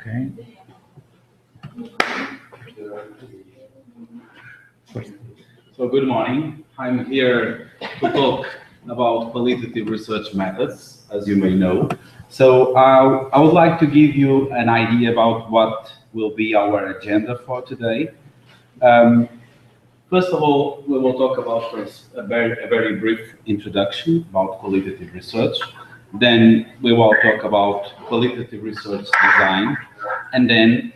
Okay. So good morning. I'm here to talk about qualitative research methods, as you may know. So I would like to give you an idea about what will be our agenda for today. First of all, we will talk about first a very brief introduction about qualitative research. Then we will talk about qualitative research design. And then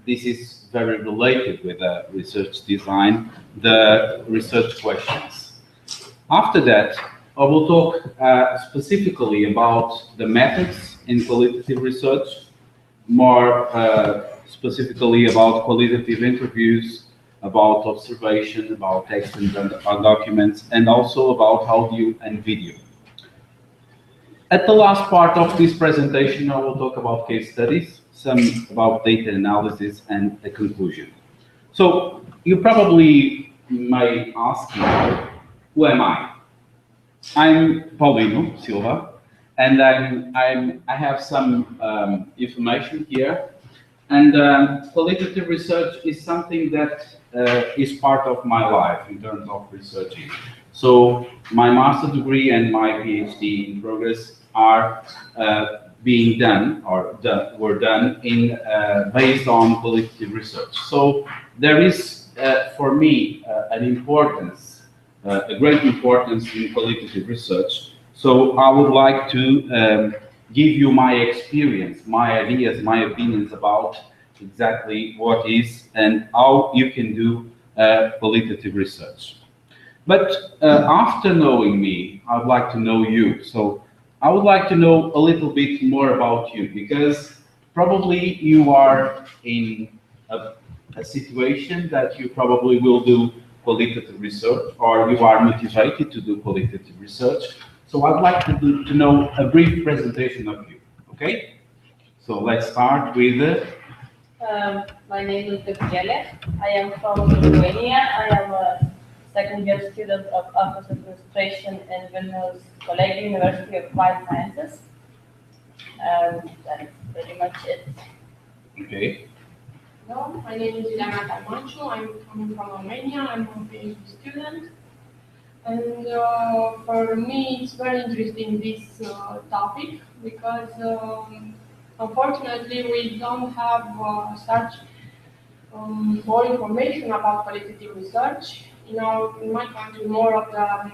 this is very related with research design, the research questions. After that, I will talk specifically about the methods in qualitative research, more specifically about qualitative interviews, about observation, about text and documents, and also about audio and video. At the last part of this presentation, I will talk about case studies, some about data analysis, and a conclusion. So you probably may ask me, who am I? I'm Paulino Silva, and I have some information here. And qualitative research is something that is part of my life in terms of researching. So my master's degree and my PhD in progress are being done or were done in based on qualitative research. So there is for me an importance, a great importance in qualitative research. So I would like to give you my experience, my ideas, my opinions about exactly what is and how you can do qualitative research. But after knowing me, I'd like to know you. So I would like to know a little bit more about you, because probably you are in a situation that you probably will do qualitative research, or you are motivated to do qualitative research. So I'd like to know a brief presentation of you, okay? So let's start with... My name is Gabriele. I am from Lithuania. I am a second year student of Office Administration in Vilnius College, University of Applied Sciences. That's pretty much it. Okay. Hello, my name is Ileana Talmanciu. I'm coming from Romania. I'm a PhD student. And for me, it's very interesting, this topic, because unfortunately we don't have such more information about qualitative research. In my country, more of the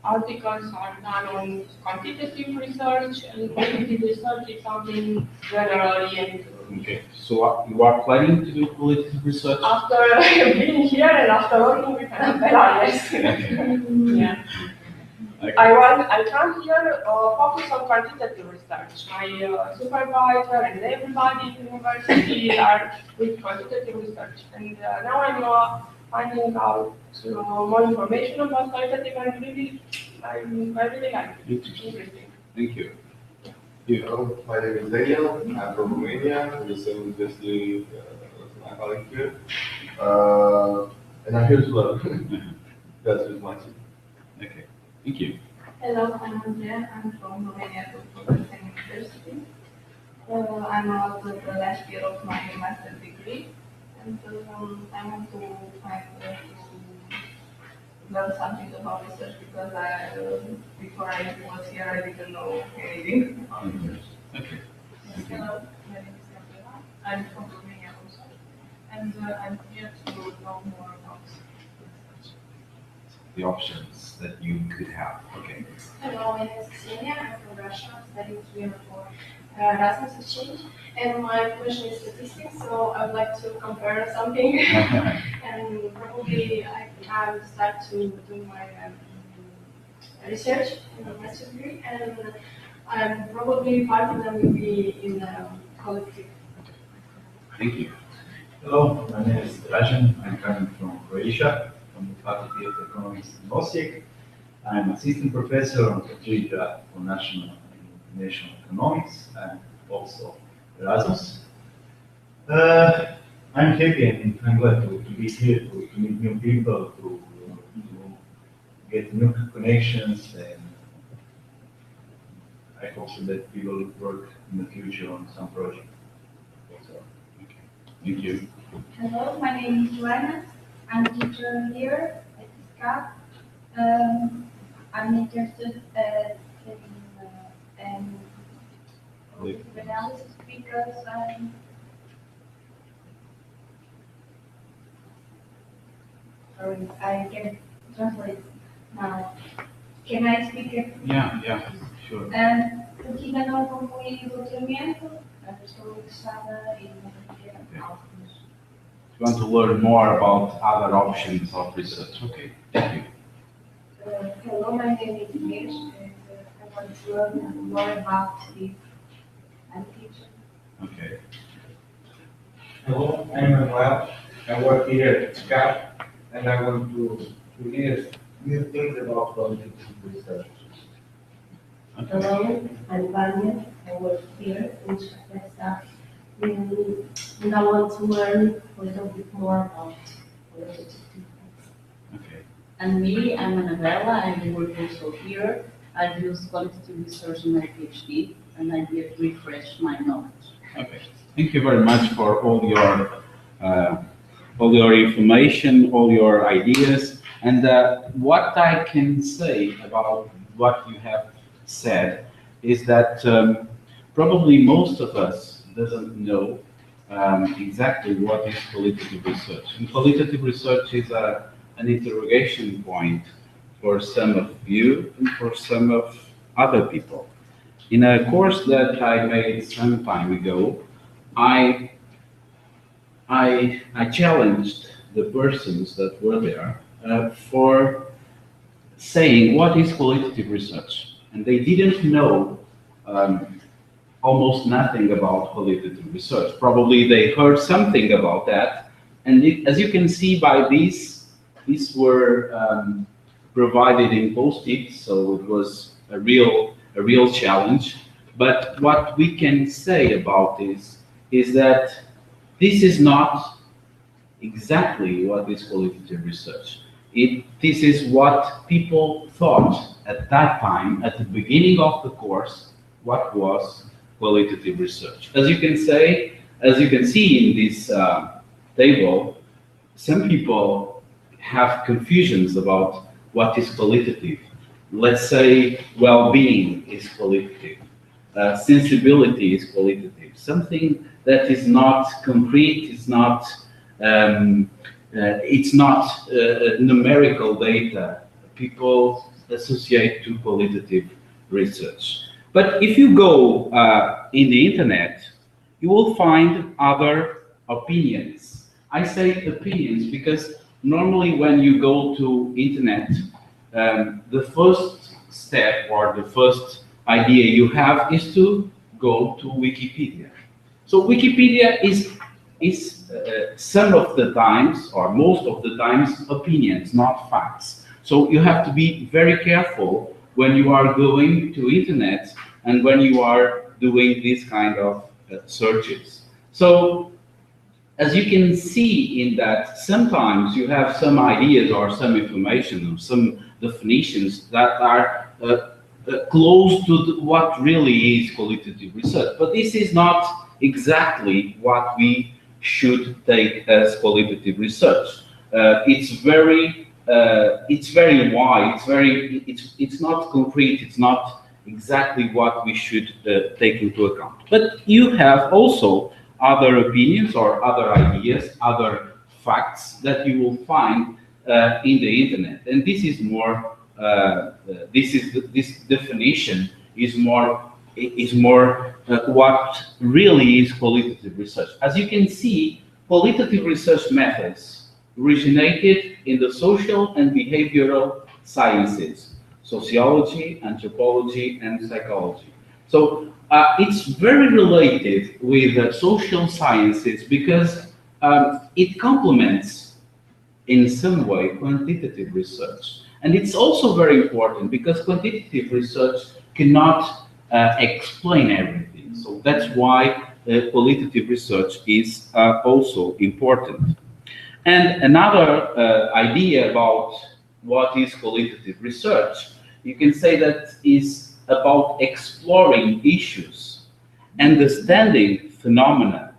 articles are done on quantitative research, and qualitative research is something generally. Okay, so you are planning to do qualitative research? After being here and after working with Belarus, yeah. Okay. I come here focus on quantitative research. My supervisor and everybody in the university are with quantitative research, and now I'm finding out more information about qualitative, and I really like it. It's interesting. Thank you. Hello, my name is Daniel. I'm from Romania. I'm the same university as my colleague here. And I'm here to learn. That's just my team. Okay, thank you. Hello, I'm Andrea. I'm from Romania, from the same university. I'm out of the last year of my master's degree, and I want to find to learn something about research, because before I was here, I didn't know anything about research. Okay. Hello, my name is Gabriela. I'm from Romania also, and I'm here to know more about research. The options that you could have. Okay. Hello, my name is Ksenia. I'm from Russia. I'm studying here for Erasmus exchange. And my profession is statistics, so I would like to compare something. And probably I can start to do my research in my master's degree. And probably part of them will be in collective. Thank you. Hello, my name is Dražen. I'm coming from Croatia, from the Faculty of Economics in Osijek. I'm assistant professor on Katedra for National and International Economics and also Erasmus. I'm happy and I'm glad to be here, to meet new people, to get new connections, and I hope so that we will work in the future on some project. Thank you. Hello, my name is Joanna. I'm a teacher here at ISCAP. I'm interested in cognitive analysis because sorry, I can translate now. Can I speak it? Yeah, sure. Porque ainda não concluí o doutoramento, estou interessada em aprender alguns. You want to learn more about other options of research? Okay, thank you. Hello, my name is Inês, and I want to learn more about this. I'm teaching. Okay. Hello, I'm Manuel. I work here at ISCAP, and I want to hear new things about qualitative research. Okay. Hello, I'm Vanya. I work here in ISCAP, and I want to learn a little bit more about qualitative research. Okay. And me, I'm Annabella. I work also here. I use qualitative research in my PhD, and I did refresh my knowledge. Okay. Thank you very much for all your information, all your ideas, and what I can say about what you have said is that probably most of us doesn't know exactly what is qualitative research. And qualitative research is an interrogation point for some of you and for some of other people. In a course that I made some time ago, I challenged the persons that were there for saying what is qualitative research, and they didn't know almost nothing about qualitative research. Probably they heard something about that, and as you can see by these were provided in post-its, so it was a real challenge. But what we can say about this is that this is not exactly what is qualitative research. This is what people thought at that time, at the beginning of the course, what was qualitative research. As you can see in this table, some people have confusions about what is qualitative. Let's say well-being is qualitative, sensibility is qualitative. Something that is not concrete, it's not numerical data people associate to qualitative research. But if you go in the internet, you will find other opinions. I say opinions because normally when you go to internet, the first step or the first idea you have is to go to Wikipedia. So Wikipedia is some of the times, or most of the times, opinions, not facts. So you have to be very careful when you are going to internet and when you are doing this kind of searches. So as you can see in that, sometimes you have some ideas or some information or some definitions that are close to what really is qualitative research. But this is not exactly what we should take as qualitative research. It's very wide. It's not concrete. It's not exactly what we should take into account. But you have also other opinions or other ideas, other facts that you will find in the internet, and this is more. This definition is more what really is qualitative research. As you can see, qualitative research methods originated in the social and behavioral sciences, sociology, anthropology, and psychology. So it's very related with social sciences because it complements in some way quantitative research. And it's also very important because quantitative research cannot explain everything. So that's why qualitative research is also important. And another idea about what is qualitative research, you can say that is about exploring issues, understanding phenomena,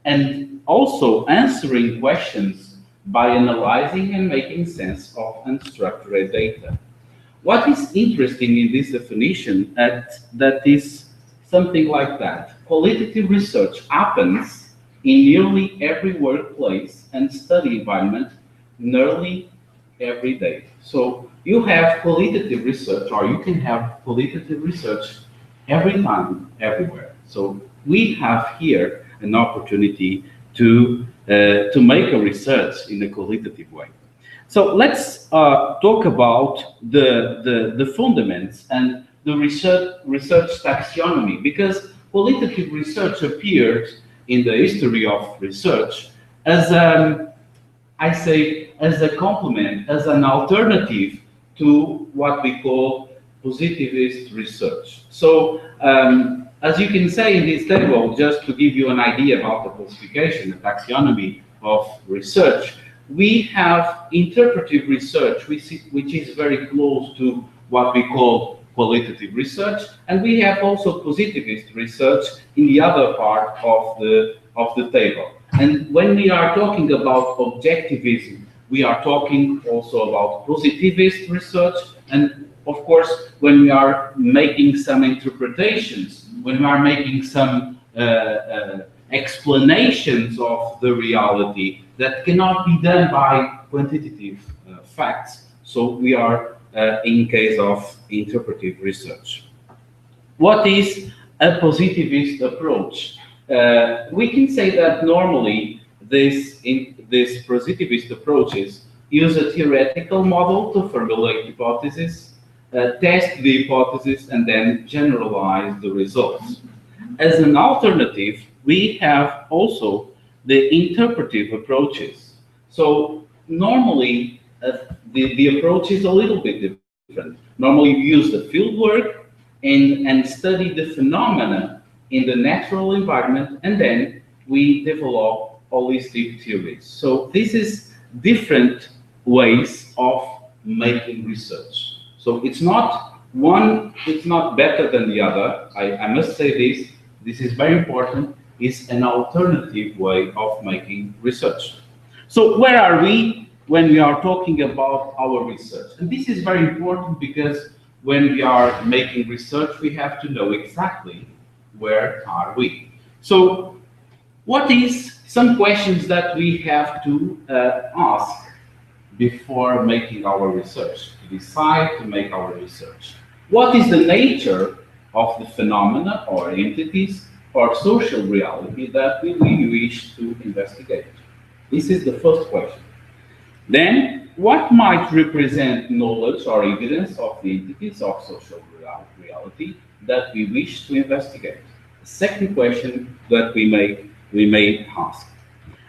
and also answering questions by analyzing and making sense of unstructured data. What is interesting in this definition that is something like that. Qualitative research happens in nearly every workplace and study environment nearly every day. So you have qualitative research, or you can have qualitative research every time, everywhere. So we have here an opportunity to make a research in a qualitative way. So let's talk about the fundaments and the research taxonomy, because qualitative research appeared in the history of research as I say, as a complement, as an alternative to what we call positivist research. So, as you can say in this table, just to give you an idea about the classification, the taxonomy of research, we have interpretive research, which is very close to what we call qualitative research, and we have also positivist research in the other part of the table. And when we are talking about objectivism, we are talking also about positivist research, and of course, when we are making some interpretations, when we are making some explanations of the reality that cannot be done by quantitative facts, so we are in case of interpretive research. What is a positivist approach? We can say that normally these positivist approaches use a theoretical model to formulate hypotheses, test the hypothesis, and then generalize the results. As an alternative, we have also the interpretive approaches. So normally the approach is a little bit different. Normally we use the field work and study the phenomena in the natural environment, and then we develop holistic theories. So this is different ways of making research. So it's not better than the other. I must say this is very important. It's an alternative way of making research. So where are we when we are talking about our research? And this is very important because when we are making research, we have to know exactly where are we. So what is some questions that we have to ask before making our research, to decide to make our research? What is the nature of the phenomena or entities or social reality that we wish to investigate? This is the first question. Then, what might represent knowledge or evidence of the entities of social reality that we wish to investigate? The second question that we may ask.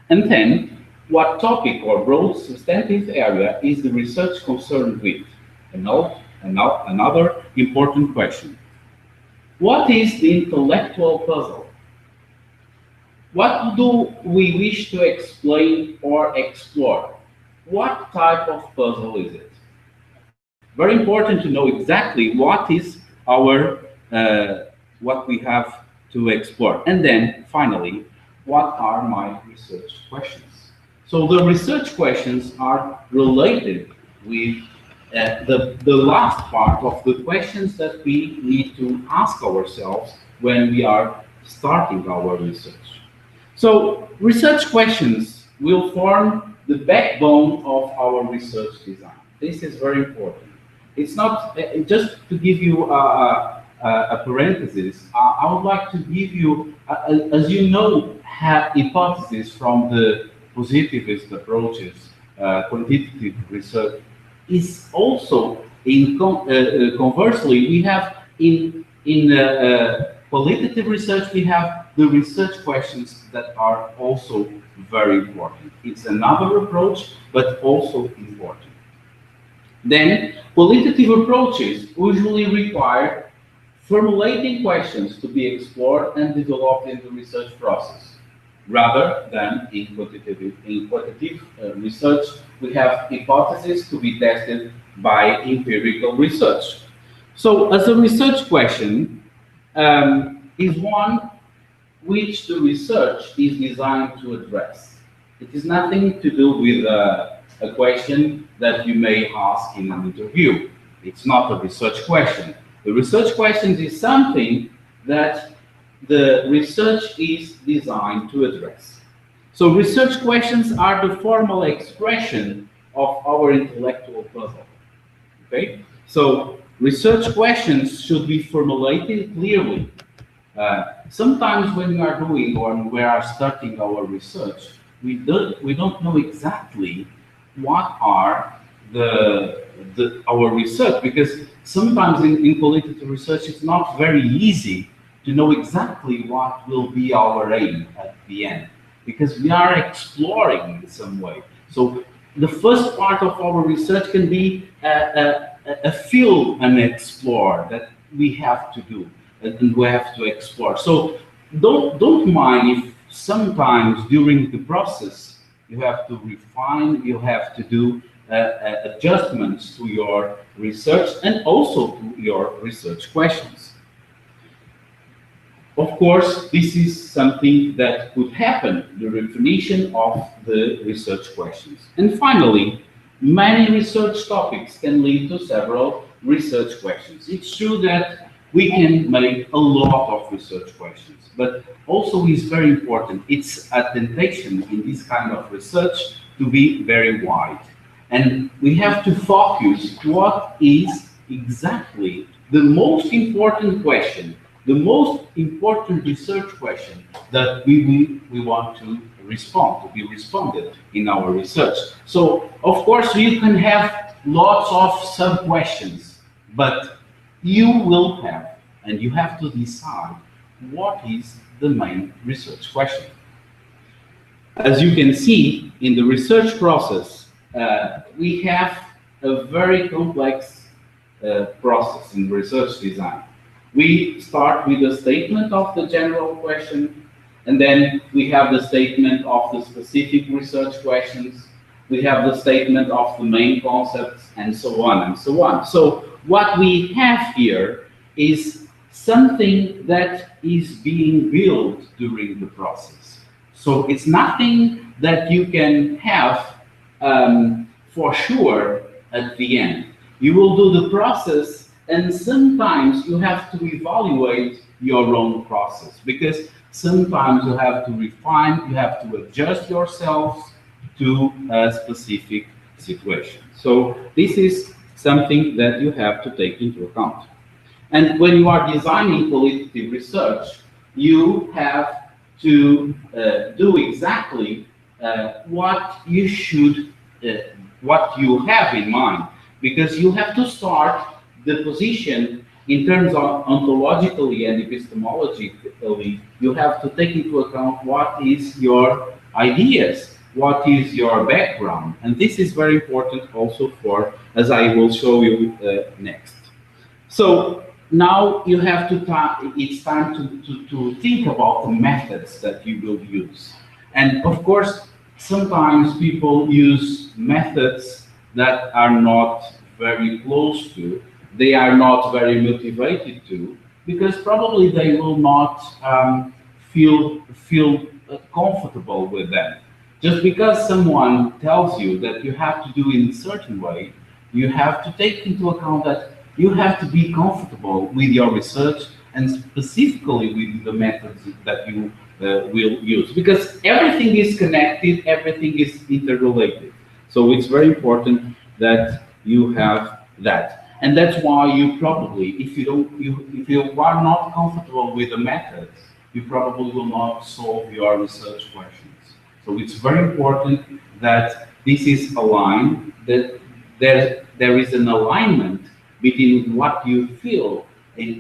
And then, what topic or broad substantive area is the research concerned with? Another important question. What is the intellectual puzzle? What do we wish to explain or explore? What type of puzzle is it? Very important to know exactly what is our what we have to explore. And then finally, what are my research questions? So the research questions are related with the last part of the questions that we need to ask ourselves when we are starting our research. So research questions will form the backbone of our research design. This is very important. It's not, just to give you a parenthesis, I would like to give you, as you know, hypotheses from the positivist approaches, quantitative research, is also, conversely, we have in qualitative research, we have the research questions that are also very important. It's another approach, but also important. Then, qualitative approaches usually require formulating questions to be explored and developed in the research process. Rather than in quantitative research, we have hypotheses to be tested by empirical research. So, as a research question, is one which the research is designed to address. It is nothing to do with a question that you may ask in an interview. It's not a research question. The research question is something that the research is designed to address. So research questions are the formal expression of our intellectual puzzle. Okay? So research questions should be formulated clearly. Sometimes when we are doing or we are starting our research, we don't know exactly what are our research, because sometimes in qualitative research it's not very easy to know exactly what will be our aim at the end, because we are exploring in some way. So the first part of our research can be a field and explore that we have to do and we have to explore. So don't mind if sometimes during the process you have to refine, you have to do adjustments to your research and also to your research questions. Of course, this is something that could happen, the definition of the research questions. And finally, many research topics can lead to several research questions. It's true that we can make a lot of research questions, but also is very important. It's a temptation in this kind of research to be very wide. And we have to focus what is exactly the most important question, the most important research question that we want to respond, to be responded in our research. So, of course, you can have lots of sub-questions, but you will have, and you have to decide what is the main research question. As you can see, in the research process, we have a very complex process in research design. We start with a statement of the general question, and then we have the statement of the specific research questions. We have the statement of the main concepts, and so on and so on. So what we have here is something that is being built during the process. So it's nothing that you can have for sure at the end. You will do the process, and sometimes you have to evaluate your own process, because sometimes you have to refine, you have to adjust yourselves to a specific situation. So this is something that you have to take into account. And when you are designing qualitative research, you have to do exactly what you should, what you have in mind, because you have to start the position in terms of ontologically and epistemologically. You have to take into account what is your ideas, what is your background, and this is very important also for, as I will show you next. So now you have to, it's time to think about the methods that you will use. And of course, sometimes people use methods that are not very close to, they are not very motivated to, because probably they will not feel comfortable with them. Just because someone tells you that you have to do it in a certain way, you have to take into account that you have to be comfortable with your research and specifically with the methods that you will use, because everything is connected, everything is interrelated. So it's very important that you have that. And that's why you probably, if you are not comfortable with the methods, you probably will not solve your research questions. So it's very important that this is aligned, that there is an alignment between what you feel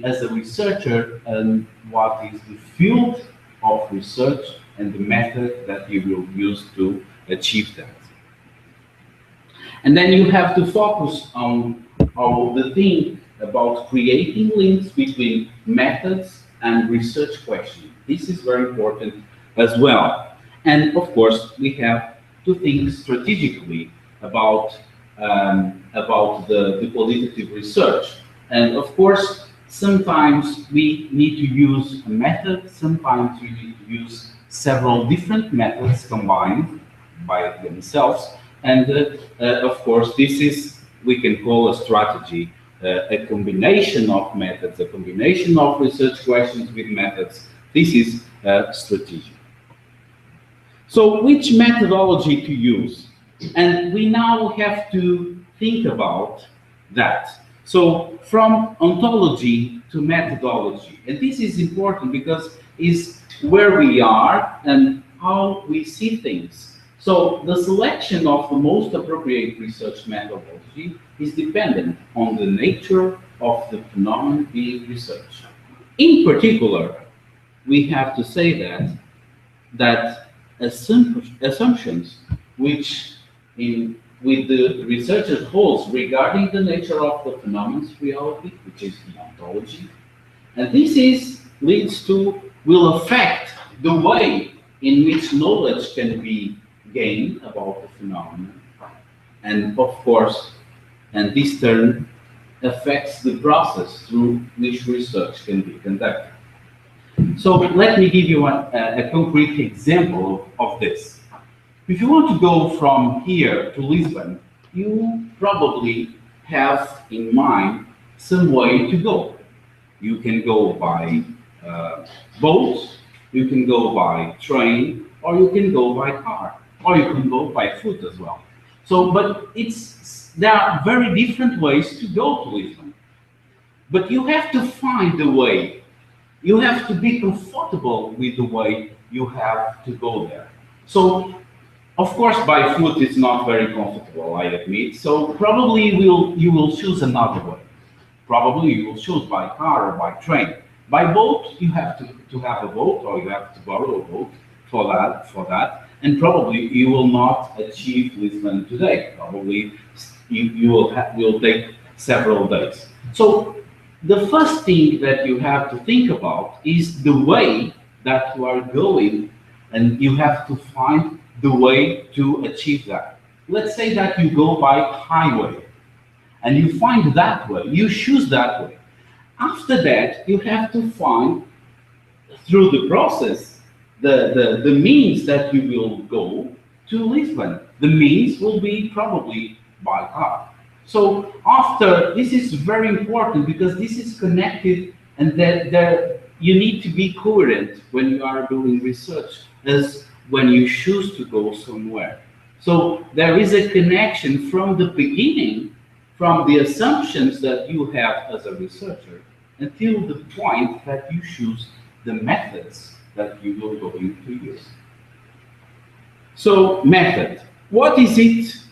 as a researcher and what is the field of research and the method that you will use to achieve that. And then you have to focus on the thing about creating links between methods and research questions. This is very important as well. And of course, we have to think strategically about the qualitative research. And of course, Sometimes we need to use a method, sometimes we need to use several different methods combined by themselves. And of course, this is, we can call a strategy, a combination of methods, a combination of research questions with methods. This is strategic. So which methodology to use? And we now have to think about that. So from ontology to methodology. And this is important because it's where we are and how we see things. So the selection of the most appropriate research methodology is dependent on the nature of the phenomenon being researched. In particular, we have to say that assumptions which with the researcher holds regarding the nature of the phenomenon's reality, which is the ontology, and this will affect the way in which knowledge can be gained about the phenomenon, and of course, and this turn affects the process through which research can be conducted. So let me give you a concrete example of this. If you want to go from here to Lisbon, you probably have in mind some way to go. You can go by boat, you can go by train, or you can go by car, or you can go by foot as well. So, but there are very different ways to go to Lisbon. But you have to find the way. You have to be comfortable with the way you have to go there. So, of course, by foot it's not very comfortable, I admit. So probably you will choose another way. Probably you will choose by car or by train. By boat, you have to have a boat, or you have to borrow a boat for that. And probably you will not achieve Lisbon today. Probably you will take several days. So the first thing that you have to think about is the way that you are going, and you have to find the way to achieve that. Let's say that you go by highway, and you find that way, you choose that way. After that, you have to find, through the process, the means that you will go to Lisbon. The means will be probably by car. So after, this is very important because this is connected, and that you need to be coherent when you are doing research as when you choose to go somewhere. So there is a connection from the beginning, from the assumptions that you have as a researcher, until the point that you choose the methods that you will go to use. So method, what is it?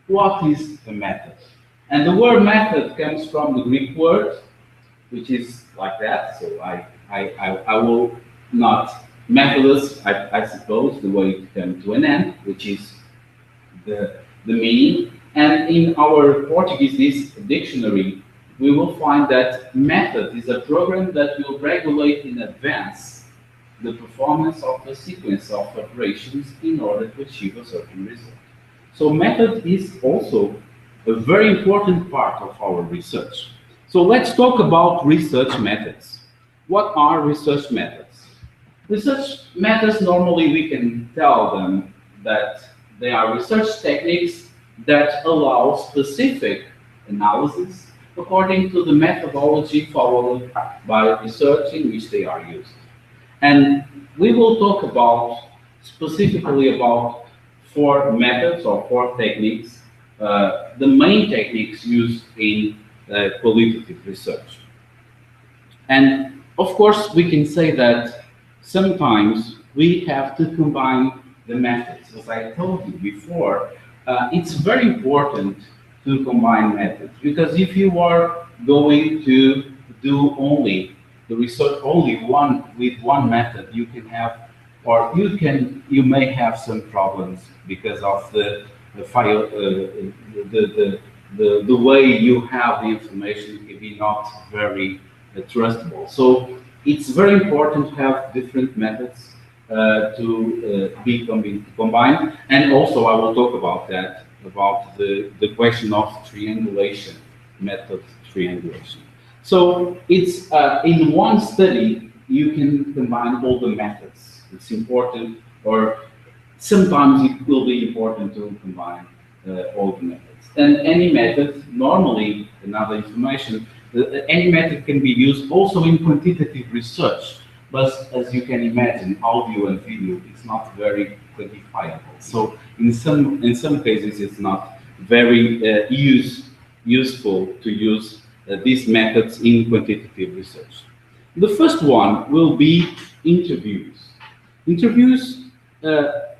What is a method? And the word method comes from the Greek word, which is like that. So I will not, methodus, I suppose, the way to come to an end, which is the meaning. And in our Portuguese dictionary, we will find that method is a program that will regulate in advance the performance of a sequence of operations in order to achieve a certain result. So method is also a very important part of our research. So let's talk about research methods. What are research methods? Research methods, normally we can tell them that they are research techniques that allow specific analysis according to the methodology followed by research in which they are used. And we will talk about specifically about 4 methods or 4 techniques, the main techniques used in qualitative research. And of course, we can say that sometimes we have to combine the methods. As I told you before, it's very important to combine methods, because if you are going to do only the research with one method, you can have, or you may have some problems because of the file, the way you have the information can be not very trustable. So it's very important to have different methods to be combined. And also I will talk about that, about the question of triangulation, method triangulation. So it's in one study you can combine all the methods. It's important, or sometimes it will be important to combine all the methods. And any method, normally, another information, any method can be used also in quantitative research. But as you can imagine, audio and video is not very quantifiable. So in some cases, it's not very useful to use these methods in quantitative research. The first one will be interviews. Interviews,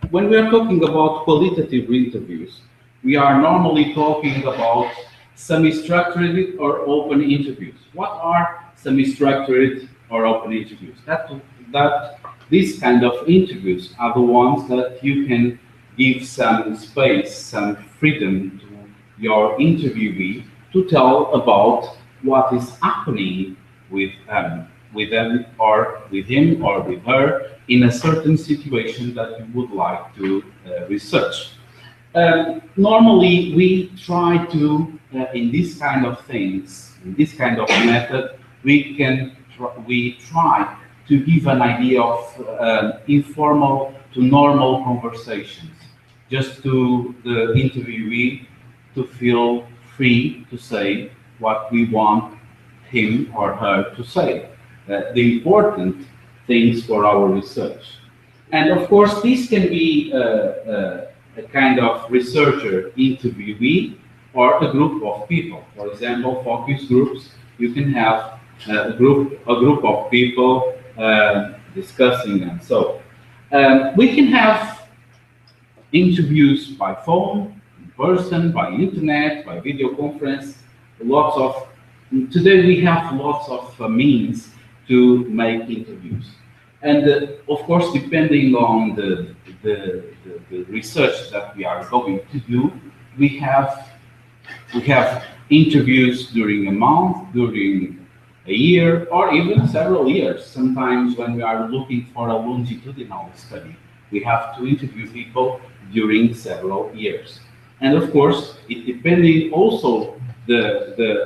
when we are talking about qualitative interviews, we are normally talking about semi-structured or open interviews. What are semi-structured or open interviews? These kind of interviews are the ones that you can give some space, some freedom to your interviewee to tell about what is happening with them or with him or with her in a certain situation that you would like to research. Normally, we try to, in this kind of things, in this kind of method, we try to give an idea of informal to normal conversations, just to the interviewee to feel free to say what we want him or her to say, the important things for our research. And of course, this can be a kind of researcher interviewee or a group of people. For example, focus groups, you can have a group of people discussing them. So we can have interviews by phone, in person, by internet, by video conference. Today we have lots of means to make interviews. And of course, depending on the research that we are going to do, we have interviews during a month, during a year, or even several years. Sometimes when we are looking for a longitudinal study, we have to interview people during several years. And of course, it depending also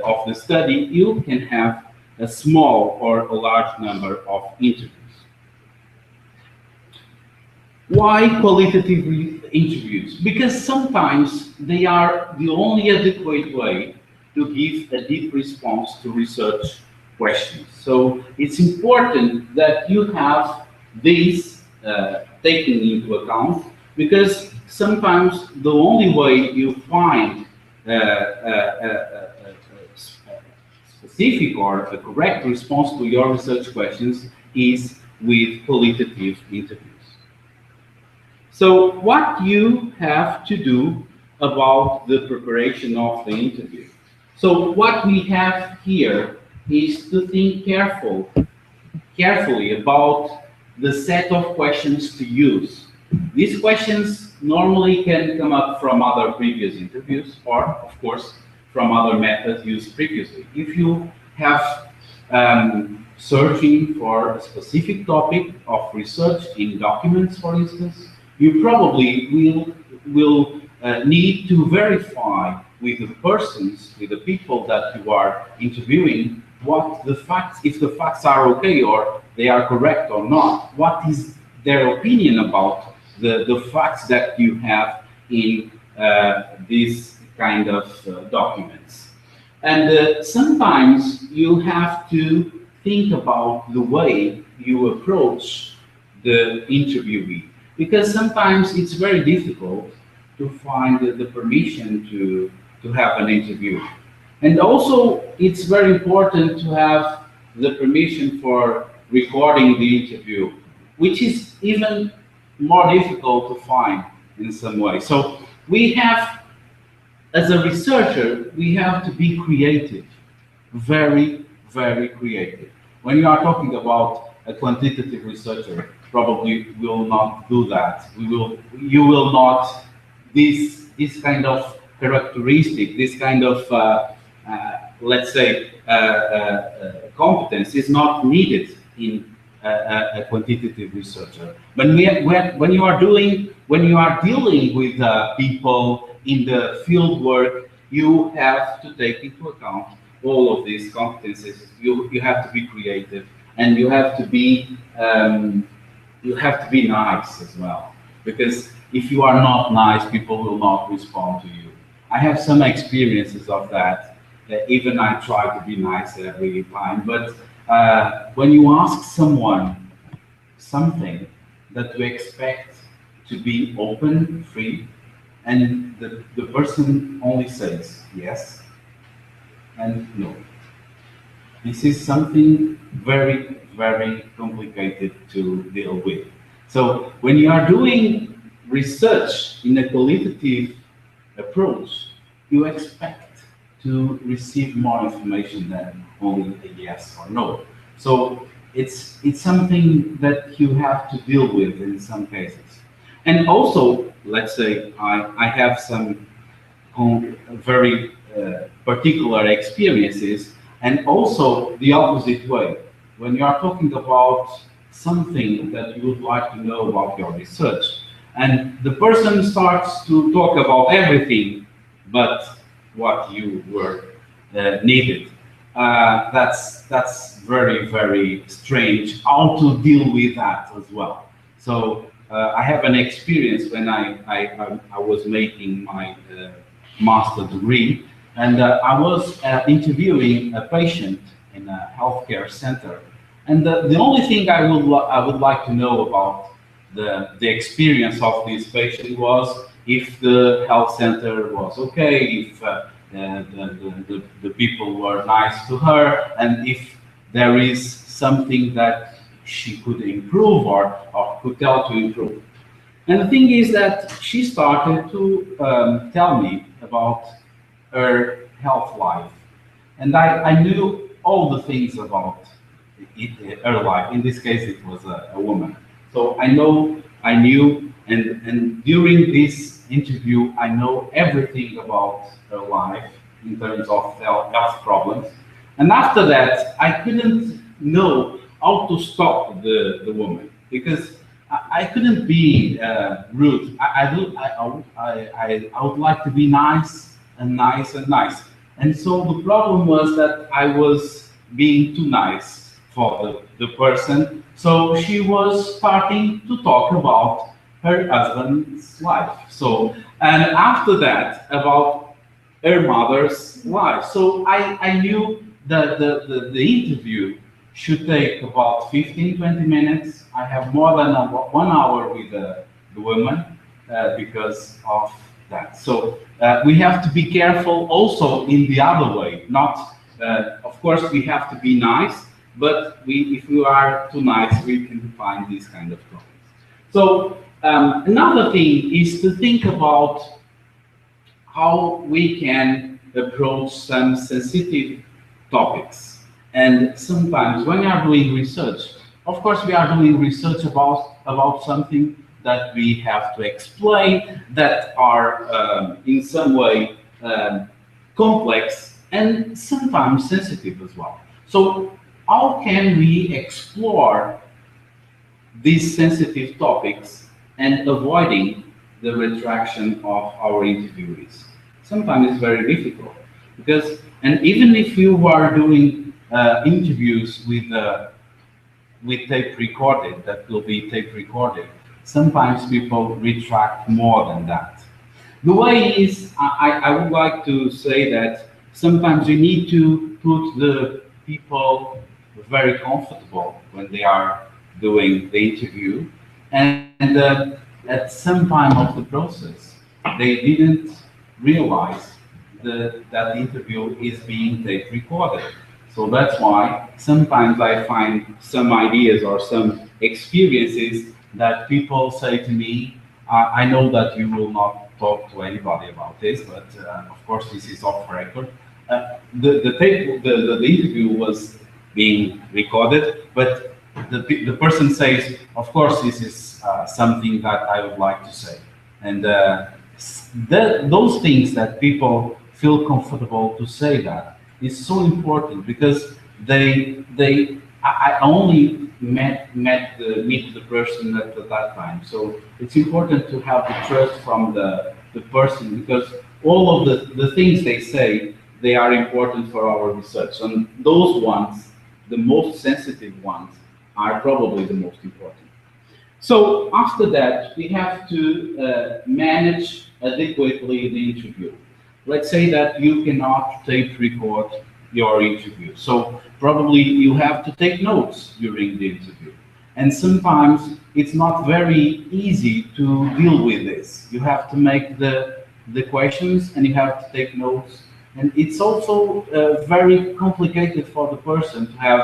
of the study, you can have a small or a large number of interviews. Why qualitative interviews? Because sometimes they are the only adequate way to give a deep response to research questions. So it's important that you have these taken into account, because sometimes the only way you find a specific or a correct response to your research questions is with qualitative interviews. So what you have to do about the preparation of the interview. So what we have here is to think carefully about the set of questions to use. These questions normally can come up from other previous interviews, or of course from other methods used previously. If you have searching for a specific topic of research in documents, for instance, you probably will need to verify with the persons, with the people that you are interviewing, what the facts, if the facts are okay or they are correct or not. What is their opinion about the facts that you have in these kind of documents. And sometimes you have to think about the way you approach the interviewee, because sometimes it's very difficult to find the permission to have an interview. And also, it's very important to have the permission for recording the interview, which is even more difficult to find in some way. So we have, as a researcher, we have to be creative, very, very creative. When you are talking about a quantitative researcher, probably will not do that. You will not, this kind of characteristic, this kind of, let's say, competence is not needed in a quantitative researcher. When you are dealing with people in the field work, you have to take into account all of these competencies, you have to be creative, and you have to be nice as well. Because if you are not nice, people will not respond to you. I have some experiences of that. Even I try to be nice every time, but when you ask someone something that you expect to be open, free, and the person only says yes and no. This is something very, very complicated to deal with. So when you are doing research in a qualitative approach, you expect to receive more information than only a yes or no. So it's something that you have to deal with in some cases. And also, let's say I have some very particular experiences, and also the opposite way. When you are talking about something that you would like to know about your research, and the person starts to talk about everything but what you were needed. That's very, very strange how to deal with that as well. So I have an experience when I was making my master degree, and I was interviewing a patient in a healthcare center, and the only thing I would like to know about the experience of this patient was if the health center was okay, if the people were nice to her, and if there is something that she could improve or could tell to improve. And the thing is that she started to tell me about her health life. And I knew all the things about her life. In this case, it was a woman. So I knew, and during this interview, I know everything about her life in terms of health problems. And after that, I couldn't know how to stop the woman, because I couldn't be rude. I would like to be nice and nice and nice. And so the problem was that I was being too nice for the person. So she was starting to talk about her husband's life. So, and after that, about her mother's life. So I knew that the interview should take about 15-20 minutes. I have more than 1 hour with the woman because of that. So we have to be careful also in the other way. Not, of course, we have to be nice, but if we are too nice, we can find these kind of problems. So another thing is to think about how we can approach some sensitive topics. And sometimes when we are doing research, of course we are doing research about something that we have to explain, that are in some way complex and sometimes sensitive as well. So how can we explore these sensitive topics and avoiding the retraction of our interviewees? Sometimes it's very difficult because, and even if you are doing interviews with tape recorded, that will be tape recorded, sometimes people retract more than that. The way is, I would like to say that sometimes you need to put the people very comfortable when they are doing the interview, and at some time of the process, they didn't realize that the interview is being tape recorded. So that's why sometimes I find some ideas or some experiences that people say to me, I know that you will not talk to anybody about this, but of course this is off record. The interview was being recorded, but the person says, of course this is something that I would like to say. And those things that people feel comfortable to say that is so important, because I only meet the person at that time. So it's important to have the trust from the person, because all of the things they say, they are important for our research. And those ones, the most sensitive ones, are probably the most important. So after that, we have to manage adequately the interview. Let's say that you cannot tape record your interview. So probably you have to take notes during the interview. And sometimes it's not very easy to deal with this. You have to make the questions and you have to take notes. And it's also very complicated for the person to have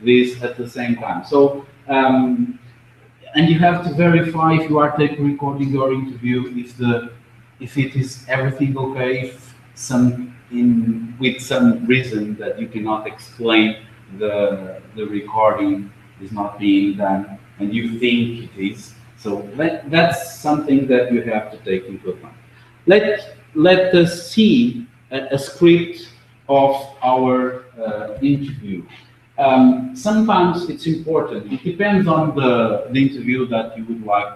this at the same time. So, and you have to verify if you are recording your interview, if it is everything okay, if with some reason that you cannot explain the recording is not being done and you think it is. So that's something that you have to take into account. Let us see a script of our interview. Sometimes it's important. It depends on the interview that you would like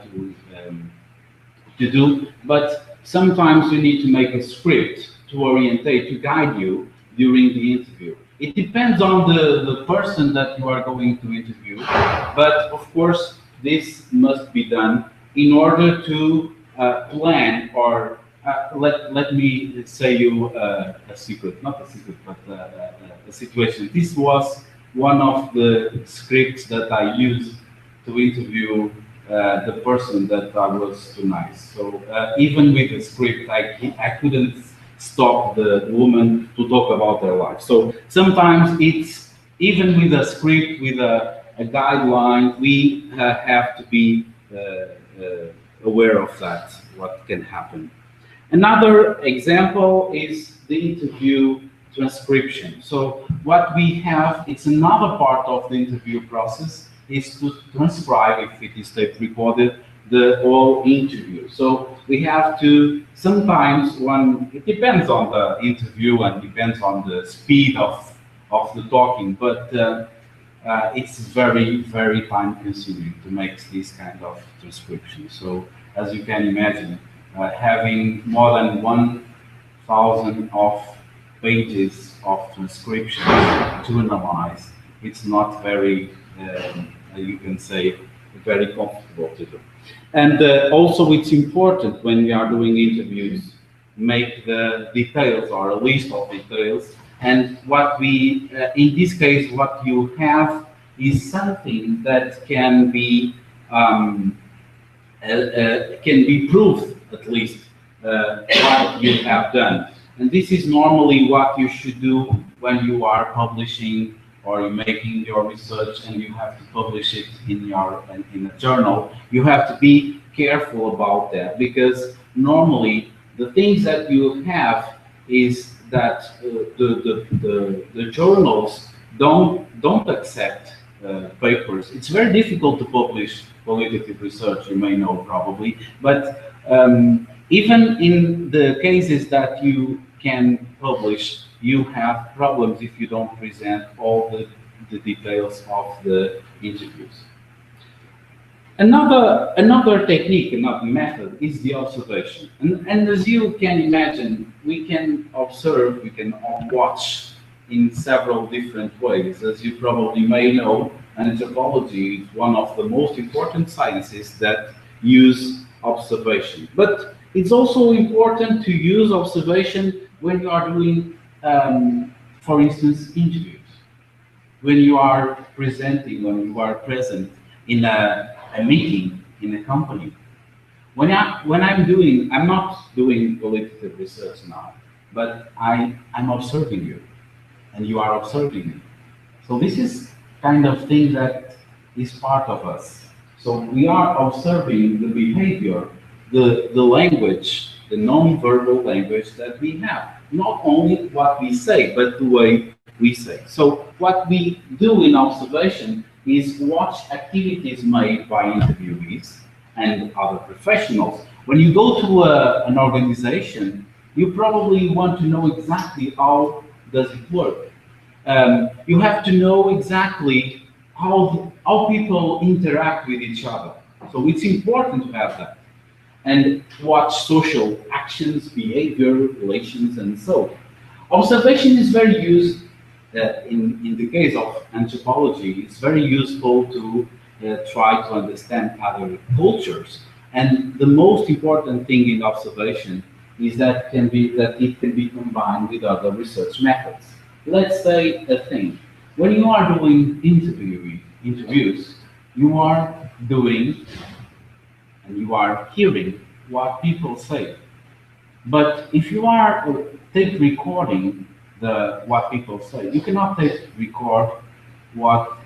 to do, but sometimes you need to make a script to orientate, to guide you during the interview. It depends on the person that you are going to interview, but of course this must be done in order to plan or let me say you a secret, not a secret, but a situation. This was one of the scripts that I used to interview the person that I was too nice. So even with the script, I couldn't stop the woman to talk about their life. So sometimes it's, even with a script, with a guideline, we have to be aware of that, what can happen. Another example is the interview transcription. So what we have, it's another part of the interview process, is to transcribe, if it is tape recorded, the whole interview. So we have to, sometimes it depends on the interview and depends on the speed of the talking, but it's very, very time consuming to make this kind of transcription. So as you can imagine, having more than 1,000 of pages of transcription to analyze, it's not very, you can say, very comfortable to do. And also it's important when we are doing interviews, make the details or a list of details. And what we, in this case, what you have is something that can be proved, at least, what you have done. And this is normally what you should do when you are publishing or you're making your research and you have to publish it in a journal. You have to be careful about that, because normally the things that you have is that the journals don't accept papers. It's very difficult to publish qualitative research, you may know probably, but even in the cases that you can publish, you have problems if you don't present all the details of the interviews. Another technique, another method is the observation. And as you can imagine, we can observe, we can watch in several different ways. As you probably may know, anthropology is one of the most important sciences that use observation. But it's also important to use observation when you are doing, for instance, interviews. When you are presenting, when you are present in a meeting in a company. I'm not doing qualitative research now, but I'm observing you, and you are observing me. So this is kind of thing that is part of us. So we are observing the behavior, the language, the non-verbal language that we have. Not only what we say, but the way we say. So what we do in observation is watch activities made by interviewees and other professionals. When you go to an organization, you probably want to know exactly how does it work. You have to know exactly how people interact with each other. So it's important to have that. And watch social actions, behavior, relations, and so. Observation is very used in the case of anthropology. It's very useful to try to understand other cultures. And the most important thing in observation is that it can be combined with other research methods. Let's say a thing. When you are doing interviews, you are doing and you are hearing what people say. But if you are take recording what people say, you cannot record what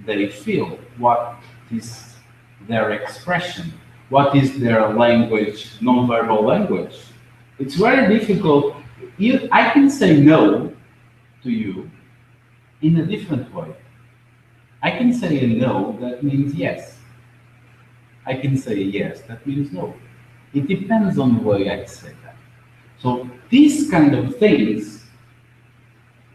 they feel, what is their expression, what is their language, non-verbal language. It's very difficult. I can say no to you in a different way. I can say a no, that means yes. I can say a yes, that means no. It depends on the way I say that. So these kind of things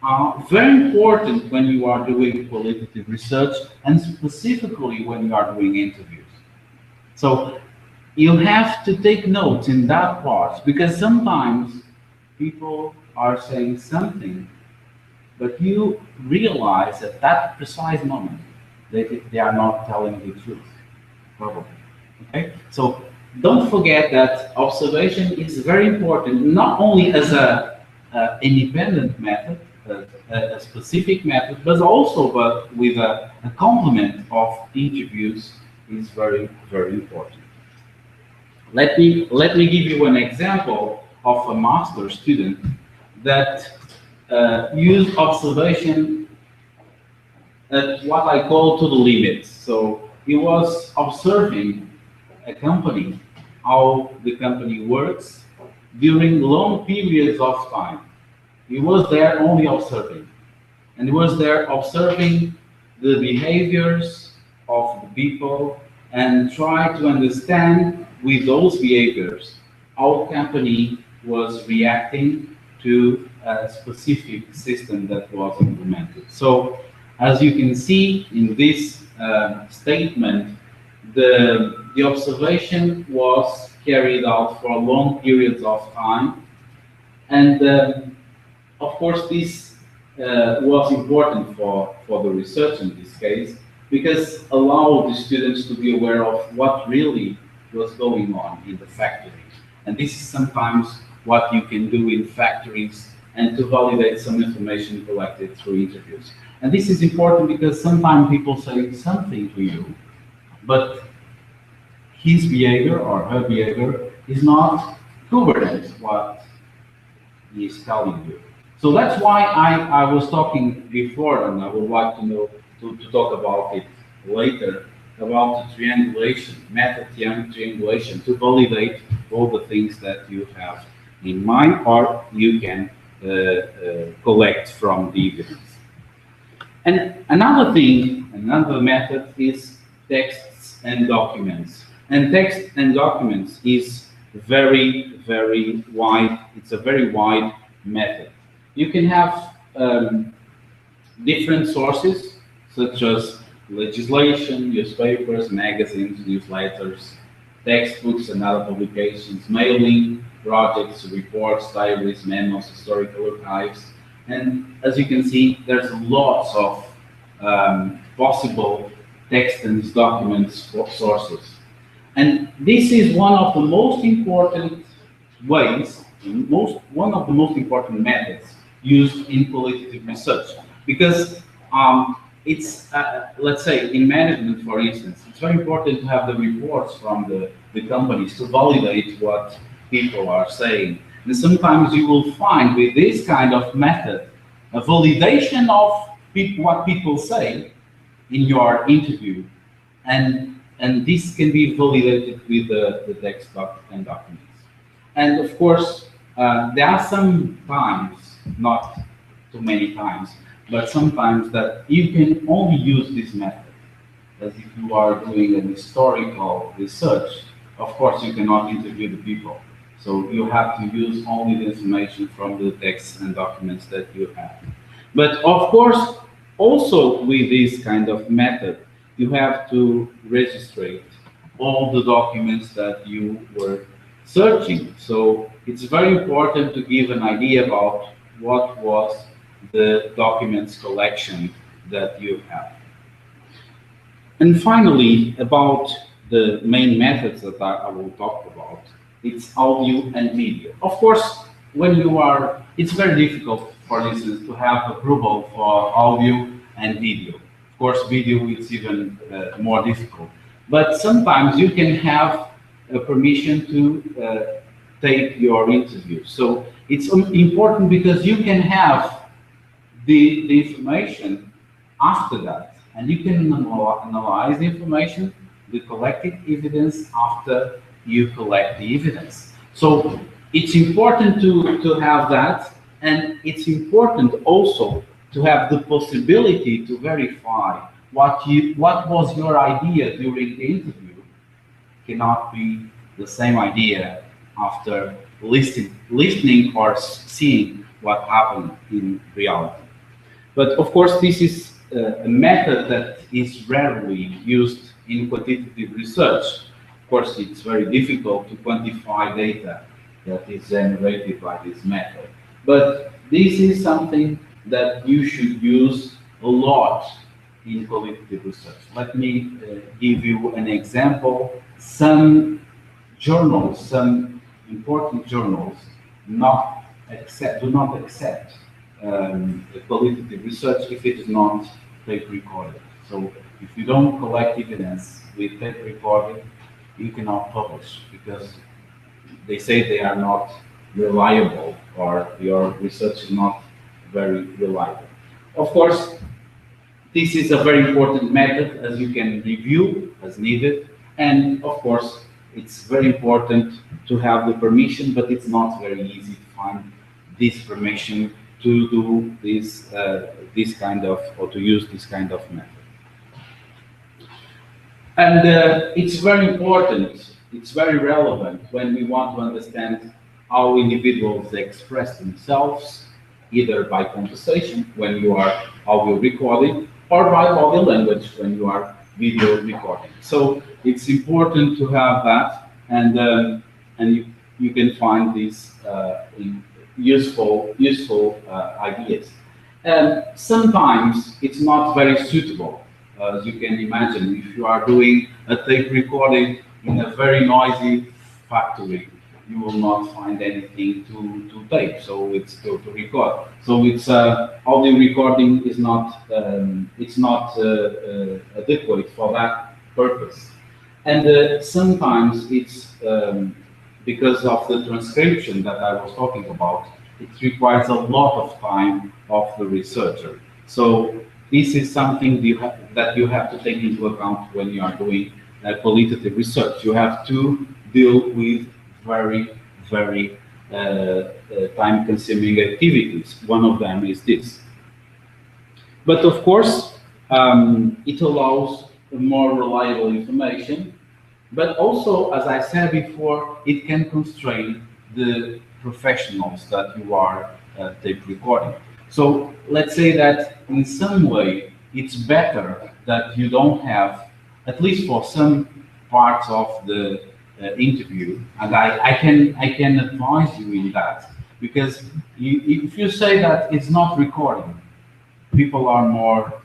are very important when you are doing qualitative research, and specifically when you are doing interviews. So you have to take notes in that part, because sometimes people are saying something, but you realize at that precise moment that they are not telling the truth, probably. Okay? So don't forget that observation is very important, not only as an independent method, a specific method, but also with a complement of interviews is very, very important. Let me give you an example of a master student that used observation at what I call to the limits. So he was observing a company, how the company works during long periods of time. He was there only observing. And he was there observing the behaviors of the people and try to understand with those behaviors how the company was reacting to a specific system that was implemented. So as you can see in this statement, the observation was carried out for long periods of time. And of course, this was important for the research in this case, because allowed the students to be aware of what really was going on in the factory. And this is sometimes what you can do in factories and to validate some information collected through interviews. And this is important because sometimes people say something to you, but his behavior or her behavior is not coherent with what he is telling you. So that's why I was talking before, and I would like to know to talk about it later, about the triangulation, method triangulation, to validate all the things that you have in mind or you can collect from the evidence. And another thing, another method is texts and documents. And text and documents is very, very wide. It's a very wide method. You can have different sources, such as legislation, newspapers, magazines, newsletters, textbooks and other publications, mailing, projects, reports, diaries, memos, historical archives. And as you can see, there's lots of possible text and documents sources. And this is one of the most important ways, one of the most important methods used in qualitative research, because it's, let's say, in management, for instance, it's very important to have the reports from the companies to validate what people are saying. And sometimes you will find with this kind of method a validation of what people say in your interview, and this can be validated with the text and documents. And of course, there are some times, not too many times, but sometimes that you can only use this method. As if you are doing an historical research, of course you cannot interview the people. So you have to use only the information from the texts and documents that you have. But of course, also with this kind of method, you have to register all the documents that you were searching. So it's very important to give an idea about what was the documents collection that you have. And finally, about the main methods that I will talk about, it's audio and video. Of course, when you are, it's very difficult, for instance, to have approval for audio and video. Of course, video is even more difficult. But sometimes you can have a permission to take your interview. So it's important because you can have the information after that, and you can analyze the information, the collected evidence after you collect the evidence. So it's important to have that, and it's important also to have the possibility to verify what was your idea during the interview. Cannot be the same idea after listening or seeing what happened in reality. But of course, this is a method that is rarely used in quantitative research. Of course, it's very difficult to quantify data that is generated by this method. But this is something that you should use a lot in qualitative research. Let me give you an example. Some journals, some important journals, do not accept qualitative research if it is not tape recorded. So if you don't collect evidence with tape recording, you cannot publish because they say they are not reliable or your research is not very reliable. Of course, this is a very important method as you can review as needed, and of course it's very important to have the permission, but it's not very easy to find this permission to do this kind of, or to use this kind of method. And it's very important, it's very relevant when we want to understand how individuals express themselves, either by conversation, when you are audio recording, or by body language, when you are video recording. So it's important to have that, and you can find these useful ideas. And sometimes it's not very suitable, as you can imagine. If you are doing a tape recording in a very noisy factory, you will not find anything to tape, so it's to record. So it's audio recording is not adequate for that purpose. And sometimes it's because of the transcription that I was talking about, it requires a lot of time of the researcher. So this is something that you have to take into account when you are doing qualitative research. You have to deal with very time-consuming activities. One of them is this. But of course, it allows more reliable information. But also, as I said before, it can constrain the professionals that you are tape recording. So let's say that in some way, it's better that you don't have, at least for some parts of the interview, and I can advise you in that, because if you say that it's not recording, people are more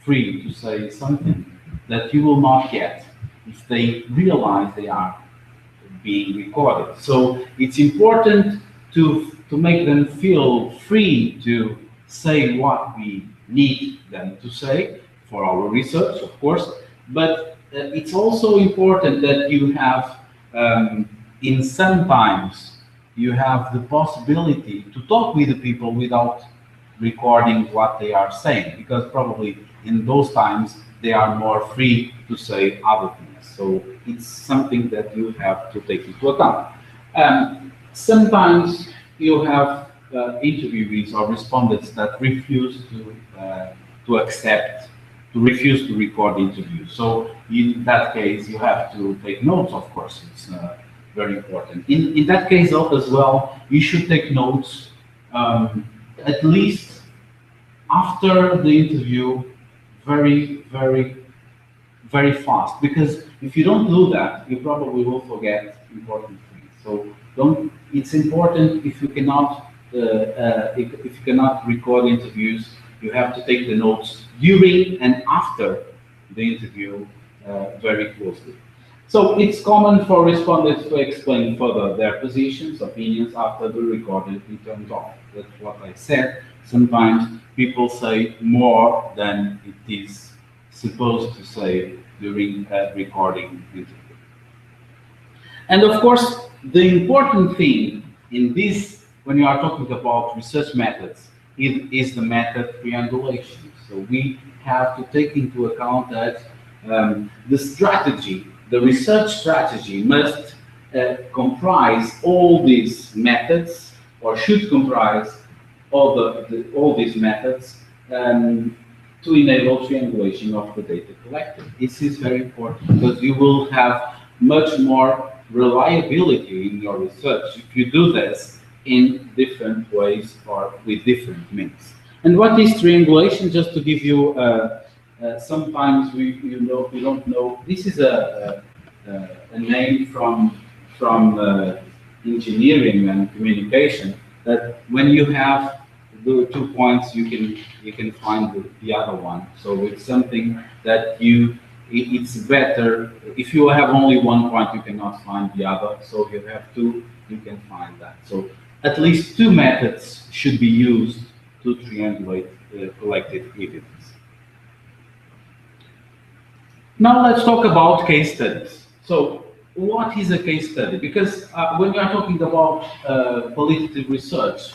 free to say something that you will not get if they realize they are being recorded. So it's important to make them feel free to say what we need them to say for our research, of course, but it's also important that you have, in some times, you have the possibility to talk with the people without recording what they are saying, because probably in those times they are more free to say other things. So it's something that you have to take into account. Sometimes you have interviewees or respondents that refuse to accept, to refuse to record interviews. So in that case, you have to take notes, of course. It's very important. In that case as well, you should take notes at least after the interview very fast, because if you don't do that, you probably will forget important things. So it's important, if you cannot if you cannot record interviews, you have to take the notes during and after the interview very closely. So it's common for respondents to explain further their positions, opinions after the recording in terms of. That's what I said. Sometimes people say more than it is supposed to say during a recording interview. And of course, the important thing in this, when you are talking about research methods, is the method triangulation. So we have to take into account that the strategy, the research strategy must comprise all these methods, or should comprise all these methods to enable triangulation of the data collected. This is very important because you will have much more reliability in your research if you do this in different ways or with different means. And what is triangulation? Just to give you, sometimes we don't know. This is a name from engineering and communication. That when you have the 2 points, you can find the other one. So it's something that it's better if you have only 1 point, you cannot find the other. So if you have 2, you can find that. So at least 2 methods should be used to triangulate collected evidence. Now let's talk about case studies. So what is a case study? Because when we are talking about qualitative research,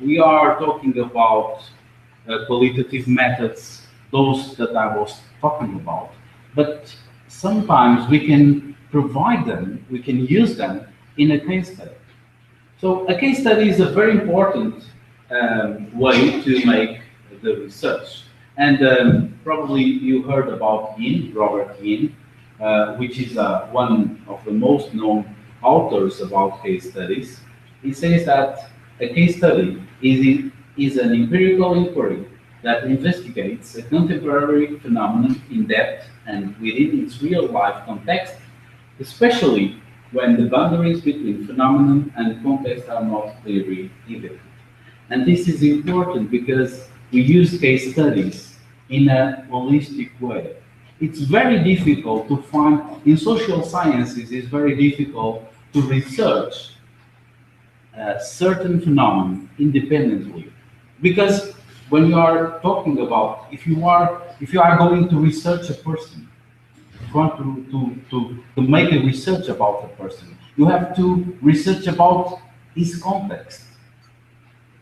we are talking about qualitative methods, those that I was talking about. But sometimes we can provide them, we can use them in a case study. So a case study is a very important way to make the research. And probably you heard about Robert Yin, which is one of the most known authors about case studies. He says that a case study is an empirical inquiry that investigates a contemporary phenomenon in depth and within its real-life context, especially when the boundaries between phenomenon and context are not clearly evident. And this is important because we use case studies in a holistic way. It's very difficult to find, in social sciences, it's very difficult to research certain phenomena independently. Because when you are talking about, if you are going to research a person, if you want to make a research about a person, you have to research about his context.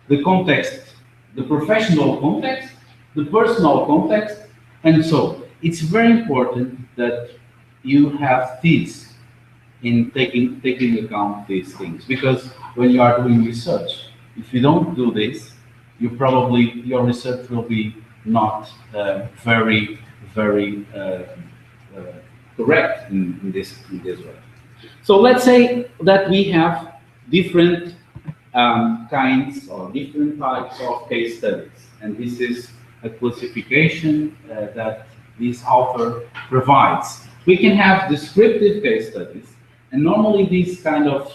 The context, the professional context, the personal context, and so it's very important that you have this in taking account these things, because when you are doing research, if you don't do this, your research will be not very correct in this way. So let's say that we have different kinds or different types of case studies, and this is a classification that this author provides. We can have descriptive case studies, and normally these kind of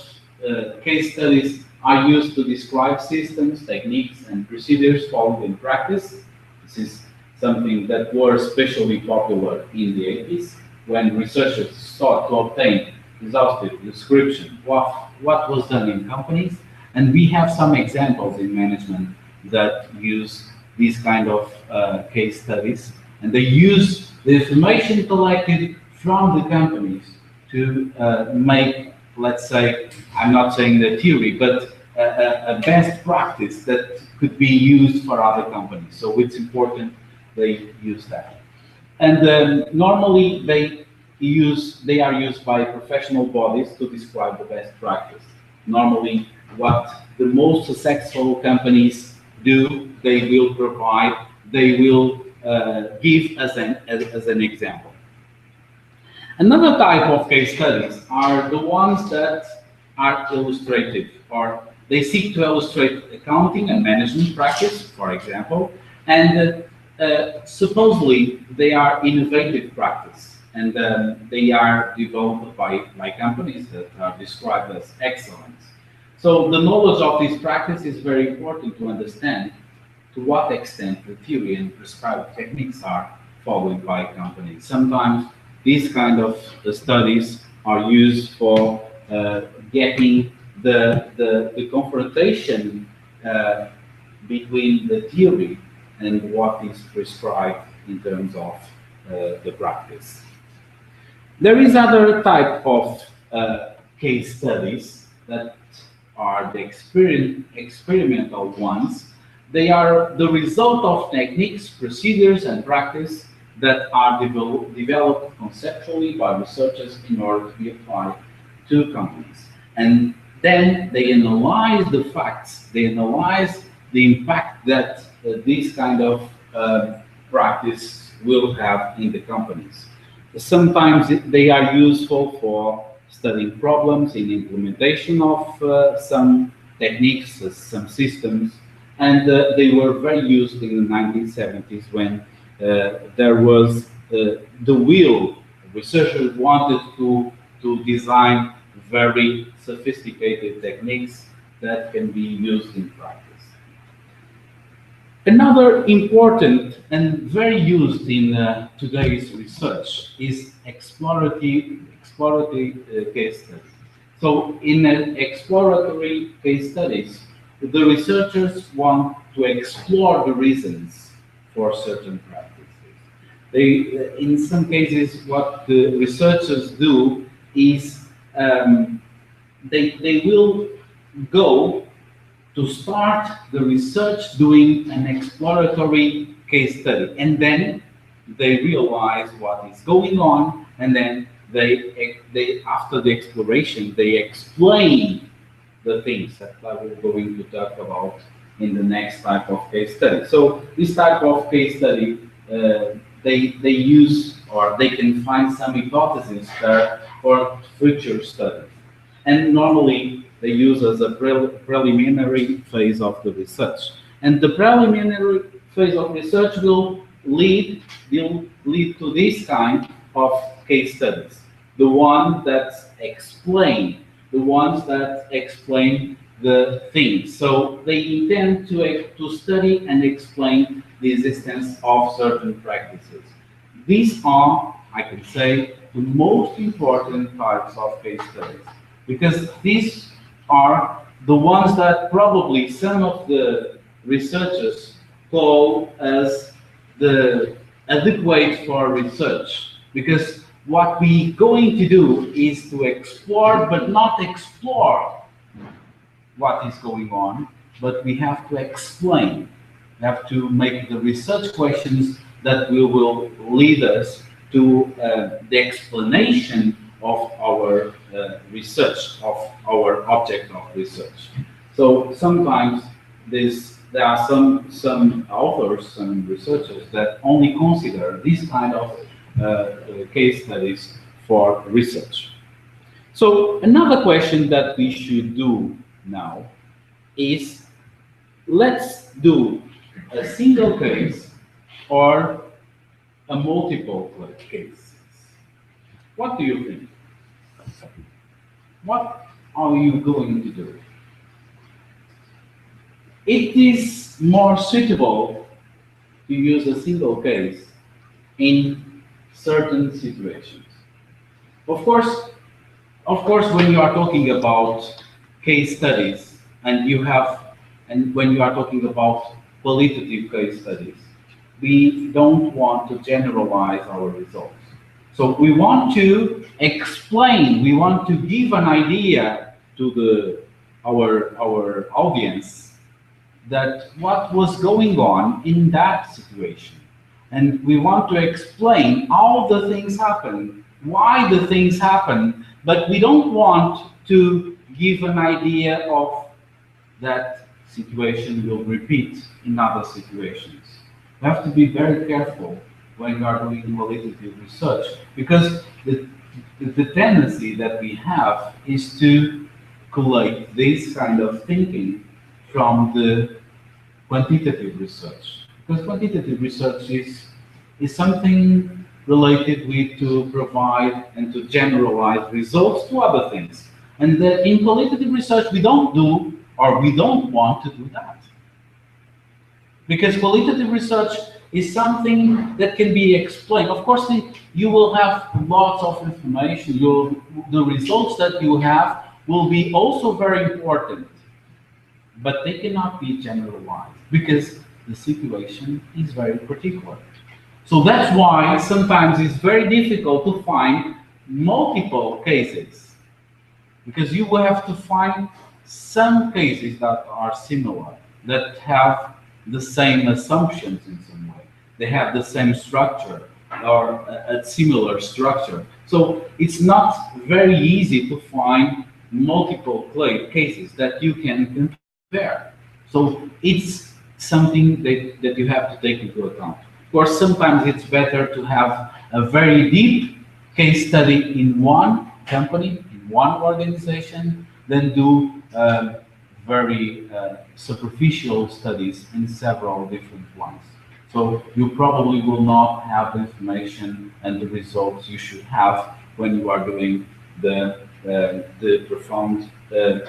case studies are used to describe systems, techniques, and procedures followed in practice. This is something that was especially popular in the 80s, when researchers sought to obtain exhaustive description of what was done in companies. And we have some examples in management that use these kind of case studies, and they use the information collected from the companies to make, let's say, I'm not saying the theory, but a best practice that could be used for other companies. So it's important they use that. And normally they are used by professional bodies to describe the best practice. Normally what the most successful companies do, they will provide, they will give as an example. Another type of case studies are the ones that are illustrative, or they seek to illustrate accounting and management practice, for example, and supposedly they are innovative practice, and they are developed by companies that are described as excellence. So the knowledge of this practice is very important to understand to what extent the theory and prescribed techniques are followed by companies. Sometimes these kind of studies are used for getting the confrontation between the theory and what is prescribed in terms of the practice. There is other type of case studies that are the experimental ones. They are the result of techniques, procedures, and practice that are developed conceptually by researchers in order to be applied to companies. And then they analyze the facts, they analyze the impact that this kind of practice will have in the companies. Sometimes they are useful for studying problems in implementation of some techniques, some systems, and they were very used in the 1970s when there was the will. Researchers wanted to design very sophisticated techniques that can be used in practice. Another important and very used in today's research is exploratory case studies. So in exploratory case studies, the researchers want to explore the reasons for certain practices. In some cases, what the researchers do is they will go to start the research doing an exploratory case study, and then they realize what is going on, and then they after the exploration they explain the things that we're going to talk about in the next type of case study. So this type of case study, they use, or they can find some hypotheses for future studies, and normally they use as a preliminary phase of the research. And the preliminary phase of research will lead to this kind of case studies. The ones that explain the things. So they intend to study and explain the existence of certain practices. These are, I can say, the most important types of case studies, because these are the ones that probably some of the researchers call as the adequate for research, because what we're going to do is to explore, but not explore what is going on, but we have to explain. We have to make the research questions that will lead us to the explanation of our research, of our object of research. So sometimes there are some authors, some researchers that only consider these kind of case studies for research. So another question that we should do now is, let's do a single case or a multiple cases. What do you think? What are you going to do? It is more suitable to use a single case in certain situations. Of course, when you are talking about case studies and when you are talking about qualitative case studies, we don't want to generalize our results. So we want to explain, we want to give an idea to our audience that what was going on in that situation. And we want to explain how the things happen, why the things happen, but we don't want to give an idea of that situation will repeat in other situations. We have to be very careful when you are doing qualitative research, because the tendency that we have is to collate this kind of thinking from the quantitative research. Because quantitative research is something related with to provide and to generalize results to other things. And that in qualitative research, we don't do, or we don't want to do that. Because qualitative research is something that can be explained. Of course, you will have lots of information. The results that you have will be also very important, but they cannot be generalized because the situation is very particular. So that's why sometimes it's very difficult to find multiple cases, because you will have to find some cases that are similar, that have the same assumptions in some way. They have the same structure or a similar structure. So it's not very easy to find multiple cases that you can compare. So it's something that you have to take into account. Of course, sometimes it's better to have a very deep case study in one company, in one organization, than do very superficial studies in several different ones. So you probably will not have the information and the results you should have when you are doing the profound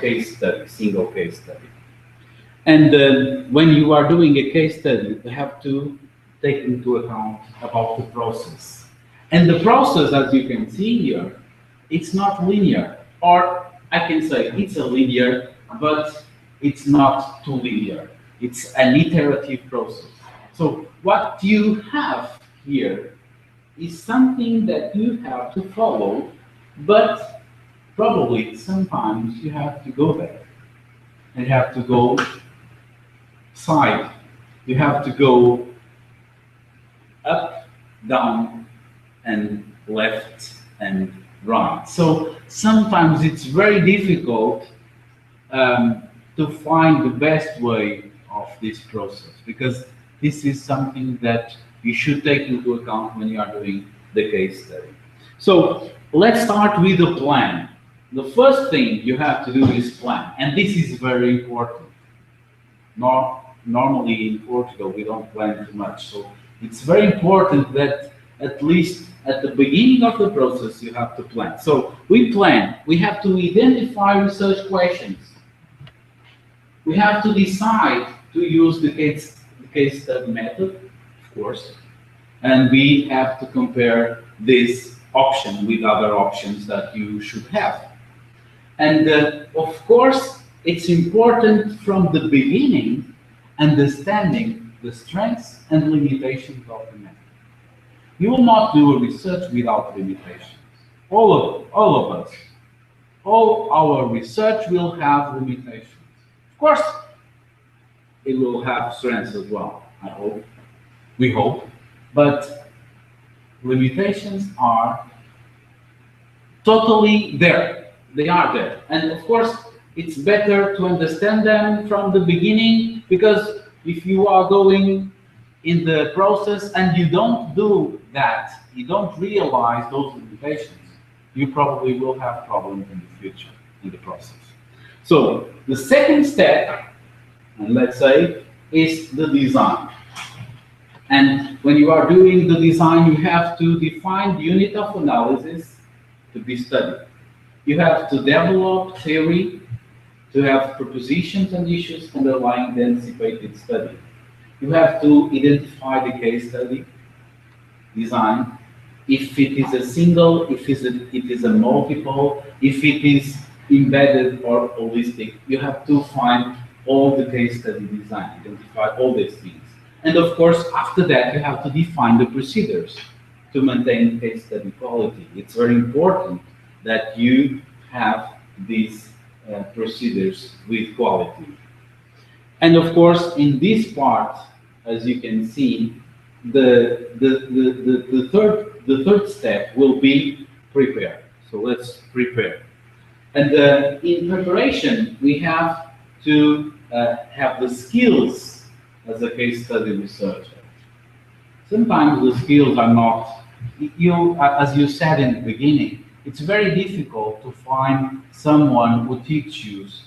case study, single case study. And when you are doing a case study, you have to take into account about the process. And the process, as you can see here, it's not linear, or I can say it's a linear, but it's not too linear. It's an iterative process. So what you have here is something that you have to follow, but probably sometimes you have to go back. You have to go side. You have to go up, down, and left and right. So sometimes it's very difficult to find the best way of this process, because this is something that you should take into account when you are doing the case study. So let's start with the plan. The first thing you have to do is plan, and this is very important. Normally in Portugal we don't plan too much, so it's very important that at least at the beginning of the process you have to plan. So we plan. We have to identify research questions. We have to decide to use the case study method, of course, and we have to compare this option with other options that you should have. And of course, it's important from the beginning understanding the strengths and limitations of the method. You will not do a research without limitations. All of us, all our research will have limitations. Of course, it will have strengths as well, I hope. We hope. But limitations are totally there. They are there. And of course, it's better to understand them from the beginning, because if you are going in the process and you don't do that, you don't realize those limitations, you probably will have problems in the future in the process. So the second step, and let's say, is the design. And when you are doing the design, you have to define the unit of analysis to be studied. You have to develop theory, to have propositions and issues underlying the anticipated study. You have to identify the case study design, if it is a single, if it is a multiple, if it is embedded or holistic. You have to find all the case study design, identify all these things. And of course, after that, you have to define the procedures to maintain case study quality. It's very important that you have these procedures with quality. And of course, in this part, as you can see, the third step will be prepare. So let's prepare. And in preparation, we have to have the skills as a case study researcher. Sometimes the skills are not, as you said in the beginning, it's very difficult to find someone who teaches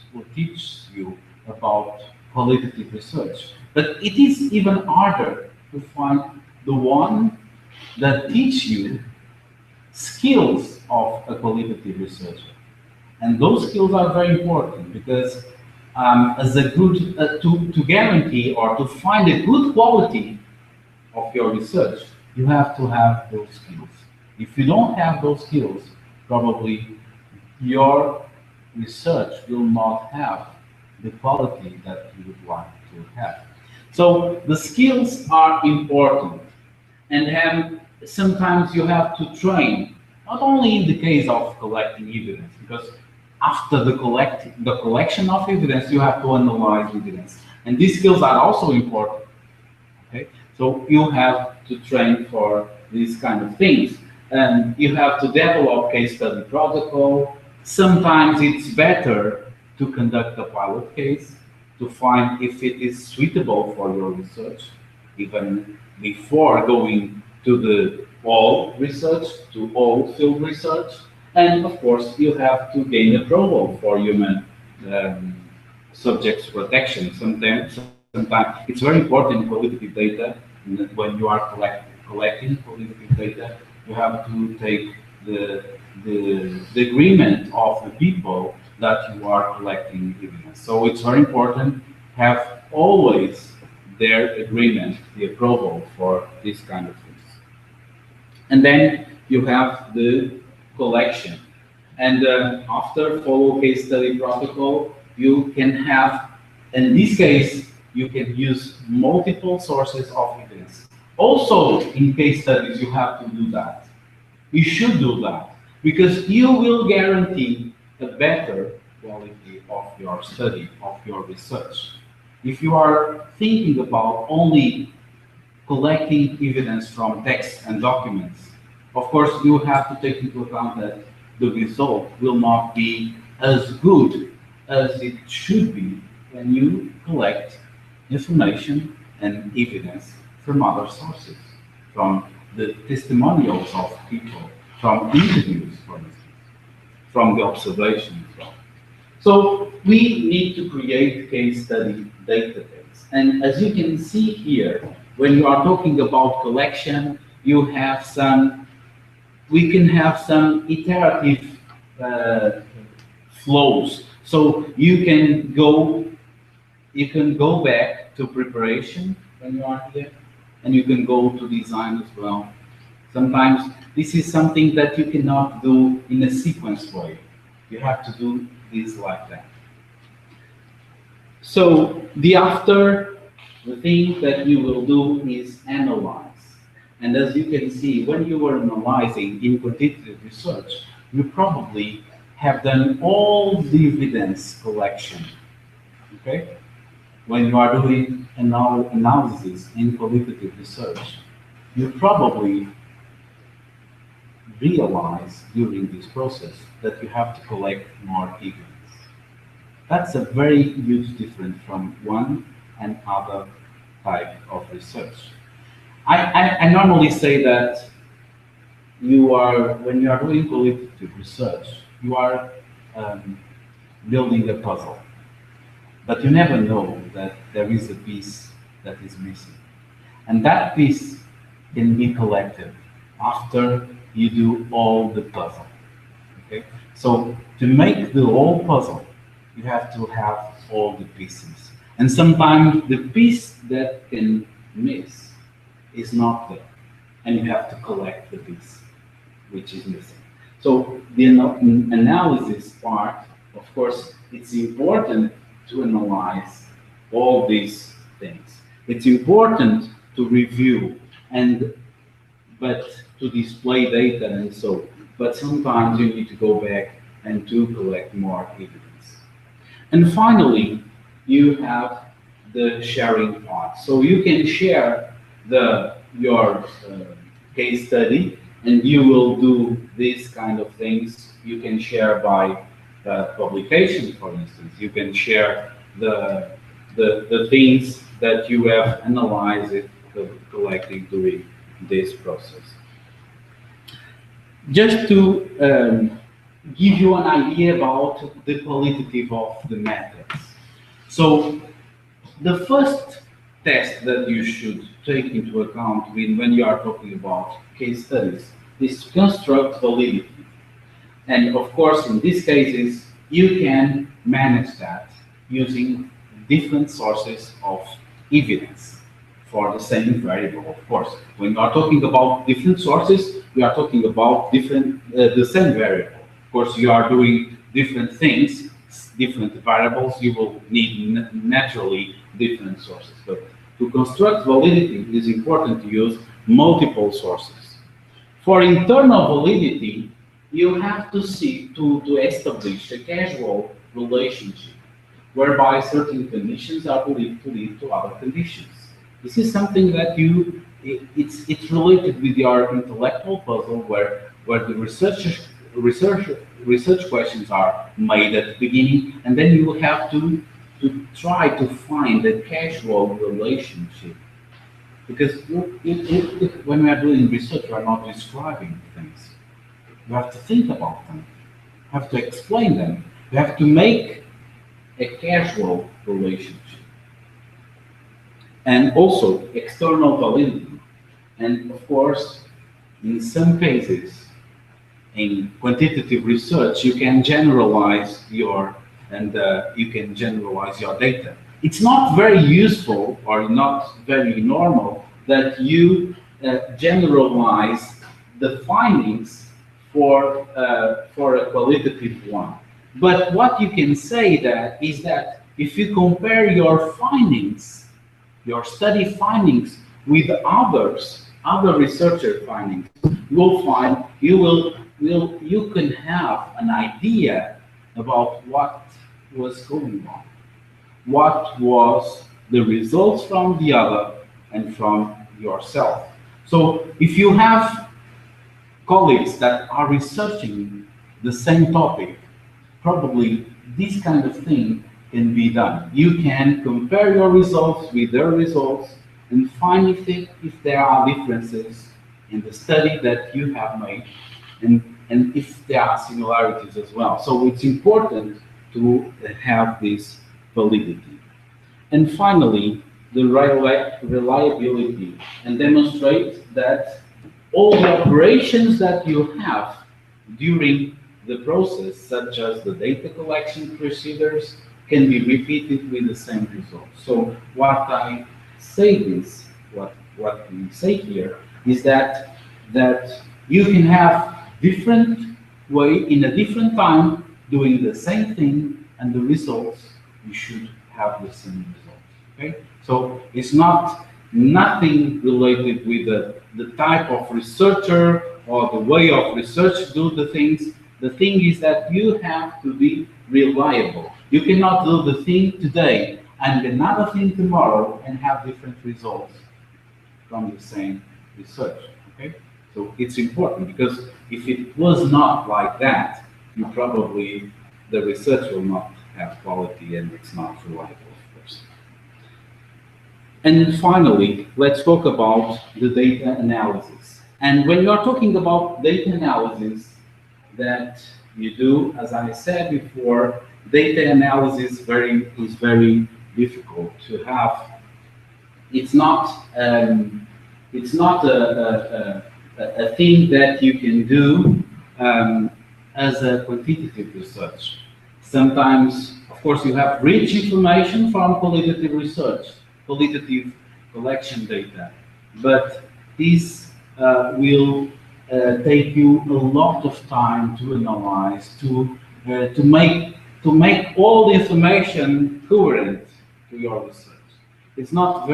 you about qualitative research. But it is even harder to find the one that teach you skills of a qualitative researcher. And those skills are very important because as a good, to guarantee or to find a good quality of your research, you have to have those skills. If you don't have those skills, probably your research will not have the quality that you would like to have. So the skills are important, and sometimes you have to train, not only in the case of collecting evidence, because after the collection of evidence, you have to analyze evidence, and these skills are also important. Okay, so you have to train for these kind of things, and you have to develop case study protocol. Sometimes it's better to conduct a pilot case to find if it is suitable for your research, even before going to the all research, to all field research. And of course, you have to gain approval for human subjects protection. Sometimes it's very important in qualitative data. When you are collecting qualitative data, you have to take the agreement of the people that you are collecting evidence. So it's very important have always their agreement, the approval for this kind of things. And then you have the collection. And after follow case study protocol, you can have, in this case, you can use multiple sources of evidence. Also, in case studies, you have to do that. You should do that because you will guarantee a better quality of your study, of your research. If you are thinking about only collecting evidence from texts and documents, of course, you have to take into account that the result will not be as good as it should be when you collect information and evidence from other sources, from the testimonials of people, from interviews, for instance, from the observations. So we need to create case study database. And as you can see here, when you are talking about collection, you have we can have some iterative flows. So you can go back to preparation when you are here, and you can go to design as well. Sometimes this is something that you cannot do in a sequence way. You have to do this like that. So the thing that you will do is analyze. And as you can see, when you are analyzing in quantitative research, you probably have done all the evidence collection. Okay? When you are doing analysis in qualitative research, you probably realize during this process that you have to collect more evidence. That's a very huge difference from one and other type of research. I normally say that when you are doing qualitative research, you are building a puzzle. But you never know that there is a piece that is missing. And that piece can be collected after you do all the puzzle. Okay? So to make the whole puzzle, you have to have all the pieces. And sometimes the piece that can miss is not there. And you have to collect the piece which is missing. So the analysis part, of course, it's important to analyze all these things. It's important to review but to display data and so. But sometimes you need to go back and to collect more evidence. And finally, you have the sharing part. So you can share your case study, and you will do these kind of things. You can share by publication, for instance. You can share the things that you have analyzed, collecting during this process. Just to give you an idea about the qualitative of the methods. So the first test that you should take into account when you are talking about case studies is to construct validity. And of course, in these cases, you can manage that using different sources of evidence for the same variable, of course. When you are talking about different sources, we are talking about the same variable. Of course, you are doing different things, different variables, you will need naturally different sources. But to construct validity, it is important to use multiple sources. For internal validity, you have to to establish a causal relationship whereby certain conditions are believed to lead to other conditions. This is something that it's related with your intellectual puzzle where the research questions are made at the beginning, and then you have to try to find a causal relationship. Because when we are doing research, we are not describing things. You have to think about them. You have to explain them. You have to make a causal relationship. And also external validity. And of course, in some cases, in quantitative research, you can generalize your data. It's not very useful or not very normal that you generalize the findings for a qualitative one. But what you can say is that if you compare your findings, your study findings with other researcher findings, you can have an idea about what was going on, what was the results from the other and from yourself. So if you have colleagues that are researching the same topic, probably this kind of thing can be done. You can compare your results with their results and find if there are differences in the study that you have made and if there are similarities as well. So it's important to have this validity. And finally, the reliability, and demonstrate that all the operations that you have during the process, such as the data collection procedures, can be repeated with the same results. So what we say here is that you can have different way in a different time doing the same thing, and the results you should have the same results. Okay, so it's nothing related with the type of researcher or the way of research do the things. The thing is that you have to be reliable. You cannot do the thing today and another thing tomorrow and have different results from the same research. Okay, so it's important, because if it was not like that, the research will not have quality and it's not reliable, of course. And finally, let's talk about the data analysis. And when you are talking about data analysis that you do, as I said before, data analysis is very difficult to have. It's not a thing that you can do as a quantitative research. Sometimes, of course, you have rich information from qualitative research, qualitative collection data, but this will take you a lot of time to analyze, to make all the information coherent to your research. It's not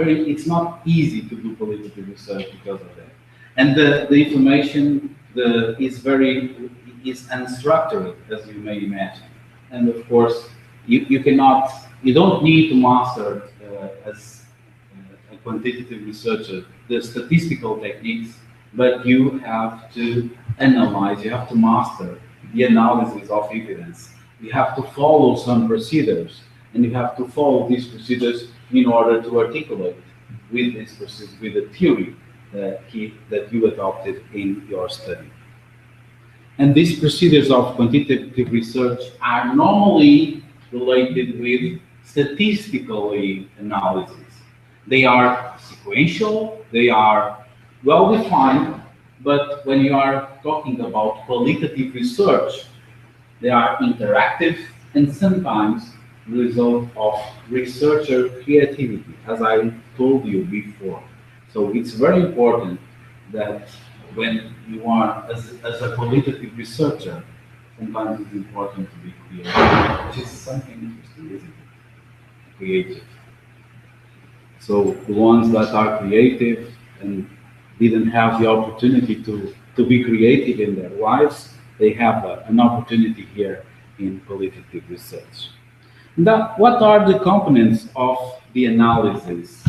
easy to do qualitative research because of that, and the information is unstructured, as you may imagine. And of course, you don't need to master as a quantitative researcher the statistical techniques, but you have to analyze, you have to master the analysis of evidence. You have to follow some procedures, and you have to follow these procedures in order to articulate with this procedure, with the theory that you adopted in your study. And these procedures of quantitative research are normally related with statistical analysis. They are sequential, they are well defined, but when you are talking about qualitative research, they are interactive, and sometimes the result of researcher creativity, as I told you before. So it's very important that when you are, as a qualitative researcher, sometimes it's important to be creative, which is something interesting, isn't it? Creative. So the ones that are creative and didn't have the opportunity to be creative in their lives, they have an opportunity here in qualitative research. What are the components of the analysis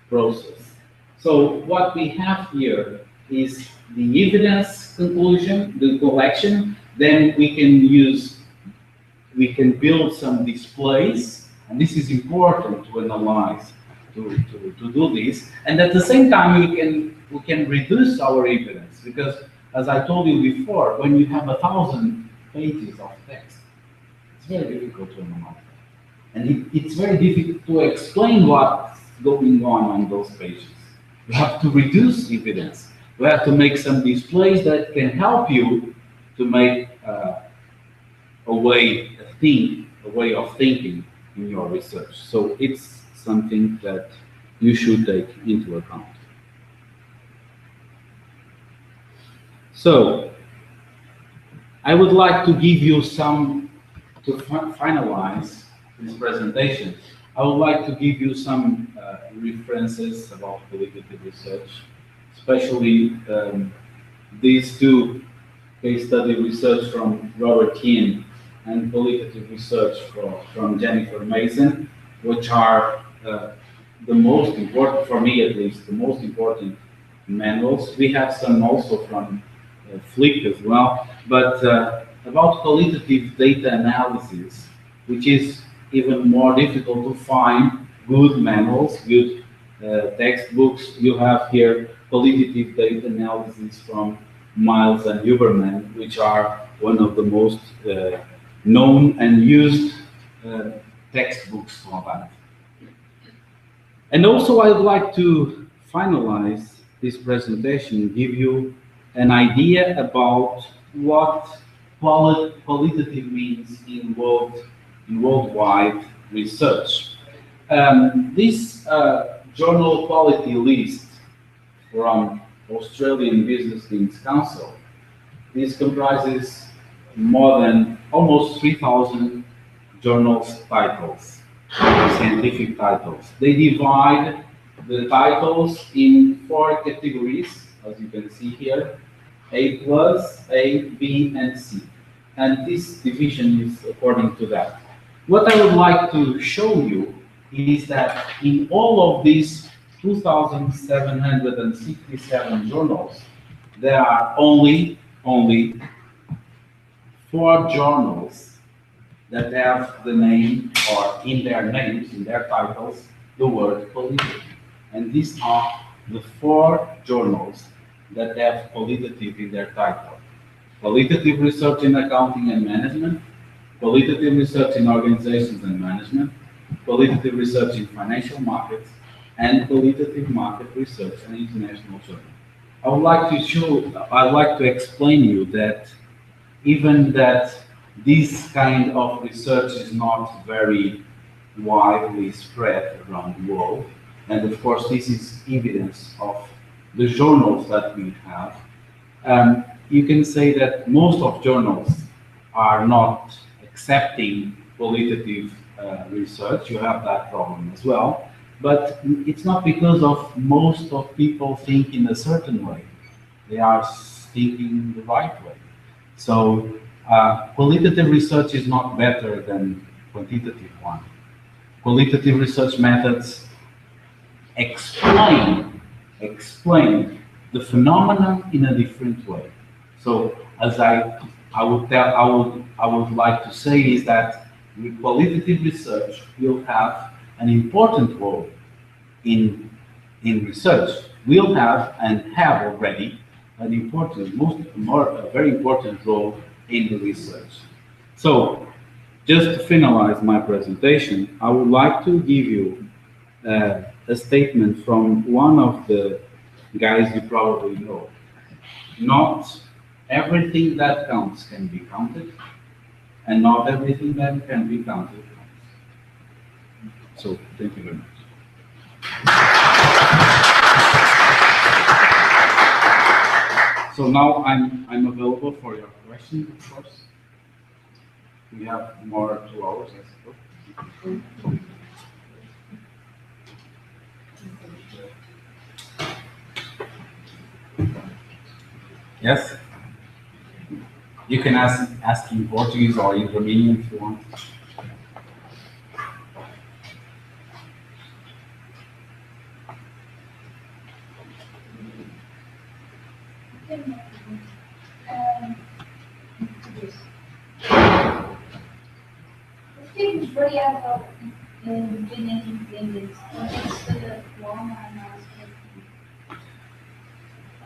process? So what we have here is the evidence conclusion, the collection, then we can build some displays, and this is important to analyze, to do this. And at the same time, we can reduce our evidence, because as I told you before, when you have 1,000 pages of text, it's very difficult to analyze. And it's very difficult to explain what's going on those pages. We have to reduce evidence. We have to make some displays that can help you to make a way of thinking in your research. So it's something that you should take into account. So I would like to give you to finalize this presentation, I would like to give you some references about qualitative research, especially these two case study research from Robert Keane and qualitative research from Jennifer Mason, which are the most important, for me at least, the most important manuals. We have some also from Flick as well, but about qualitative data analysis, which is even more difficult to find good manuals, good textbooks. You have here qualitative data analysis from Miles and Huberman, which are one of the most known and used textbooks for that. And also I would like to finalize this presentation, give you an idea about what qualitative means in worldwide research. This journal quality list from Australian Business Things Council, this comprises more than almost 3,000 journals titles, scientific titles. They divide the titles in 4 categories, as you can see here: A+, A, B, and C. And this division is according to that. What I would like to show you is that in all of these 2,767 journals, there are only 4 journals that have the name, or in their names, in their titles, the word qualitative. And these are the 4 journals that have qualitative in their title: Qualitative Research in Accounting and Management, Qualitative Research in Organizations and Management, Qualitative Research in Financial Markets, and Qualitative Market Research and International Journal. I'd like to explain you that even that this kind of research is not very widely spread around the world, and of course this is evidence of the journals that we have. You can say that most of journals are not accepting qualitative research. You have that problem as well, but it's not because of most of people think in a certain way. They are thinking the right way. So qualitative research is not better than quantitative one. Qualitative research methods explain the phenomenon in a different way. So as I would like to say is that qualitative research will have an important role in research. Will have and have already an important, a very important role in the research. So just to finalize my presentation, I would like to give you a statement from one of the guys you probably know. Not everything that counts can be counted, and not everything that can be counted. So thank you very much. So now I'm available for your questions, of course. We have more 2 hours, I suppose. Yes? You can ask in Portuguese or in Romanian if you want. Temos variável dependente e independente.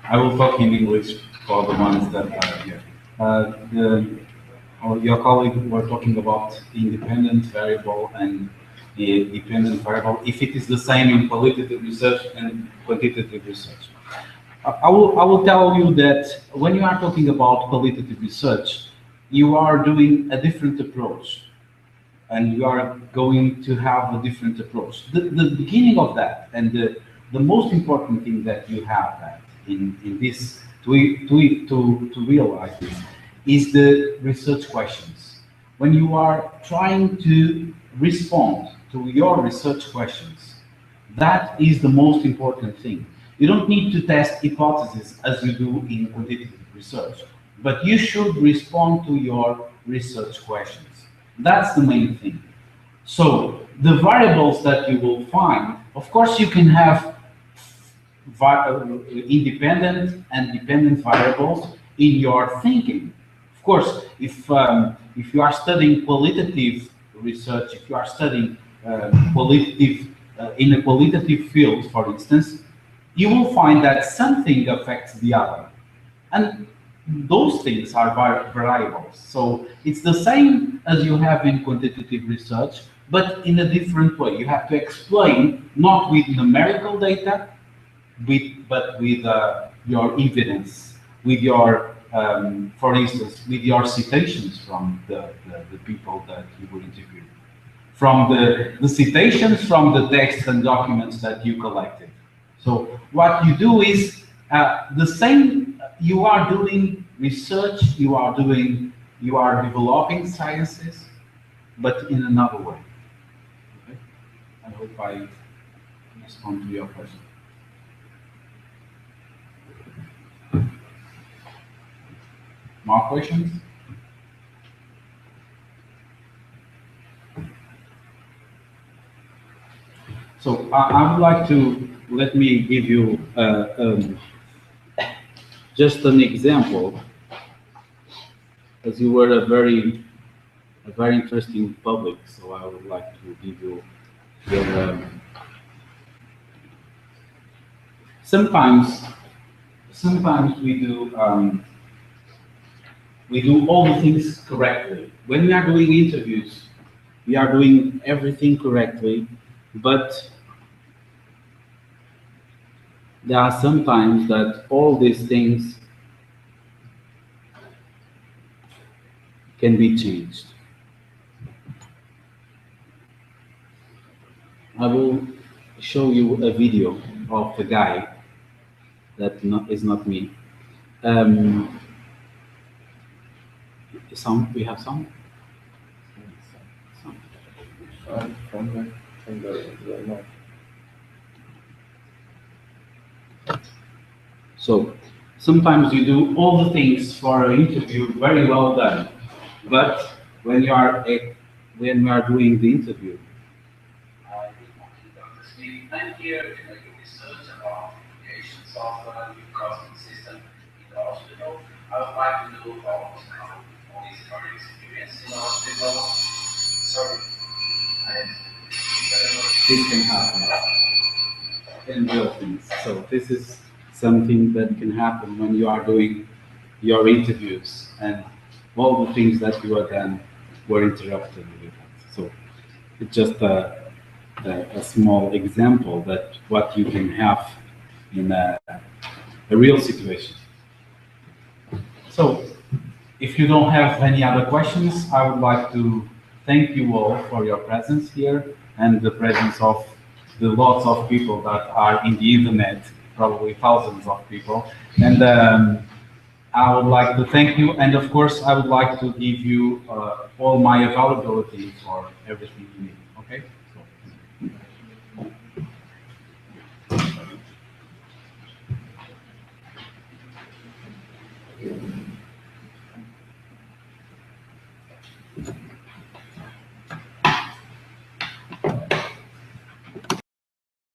I will talk in English for the ones that are here. Your colleague were talking about independent variable and dependent variable, if it is the same in qualitative research and quantitative research. I will tell you that when you are talking about qualitative research, you are doing a different approach, and you are going to have a different approach. The beginning of that, and the most important thing that you have that in this to realize this is the research questions. When you are trying to respond to your research questions, that is the most important thing. You don't need to test hypotheses as you do in quantitative research, but you should respond to your research questions. That's the main thing. So the variables that you will find, of course, you can have independent and dependent variables in your thinking. Of course, if you are studying qualitative research, if you are studying qualitative in a qualitative field, for instance, you will find that something affects the other, and those things are variables. So it's the same as you have in quantitative research, but in a different way. You have to explain not with numerical data, but with your evidence, with your, for instance, with your citations from the people that you were interviewing, from the citations from the texts and documents that you collected. So what you do is the same. You are doing research. You are developing sciences, but in another way. Okay? I hope I respond to your question. More questions? So I would like to, let me give you just an example, as you were a very interesting public, so I would like to give you your, sometimes we do all the things correctly. When we are doing interviews, we are doing everything correctly, but there are some times that all these things can be changed. I will show you a video of a guy that is not me. Sound? We have sound? Sound. From the So sometimes you do all the things for an interview very well done, but when you are doing the interview, I'm here to make a research about applications of a new costing system in the hospital. I would like to know about all this current experience in the hospital. Sorry, this can happen. And real things. So this is something that can happen when you are doing your interviews, and all the things that you have done were interrupted with that. So it's just a small example that what you can have in a real situation. So If you don't have any other questions, I would like to thank you all for your presence here and the presence of the lots of people that are in the internet, probably thousands of people. And I would like to thank you. And of course, I would like to give you all my availability for everything you need. Okay? So.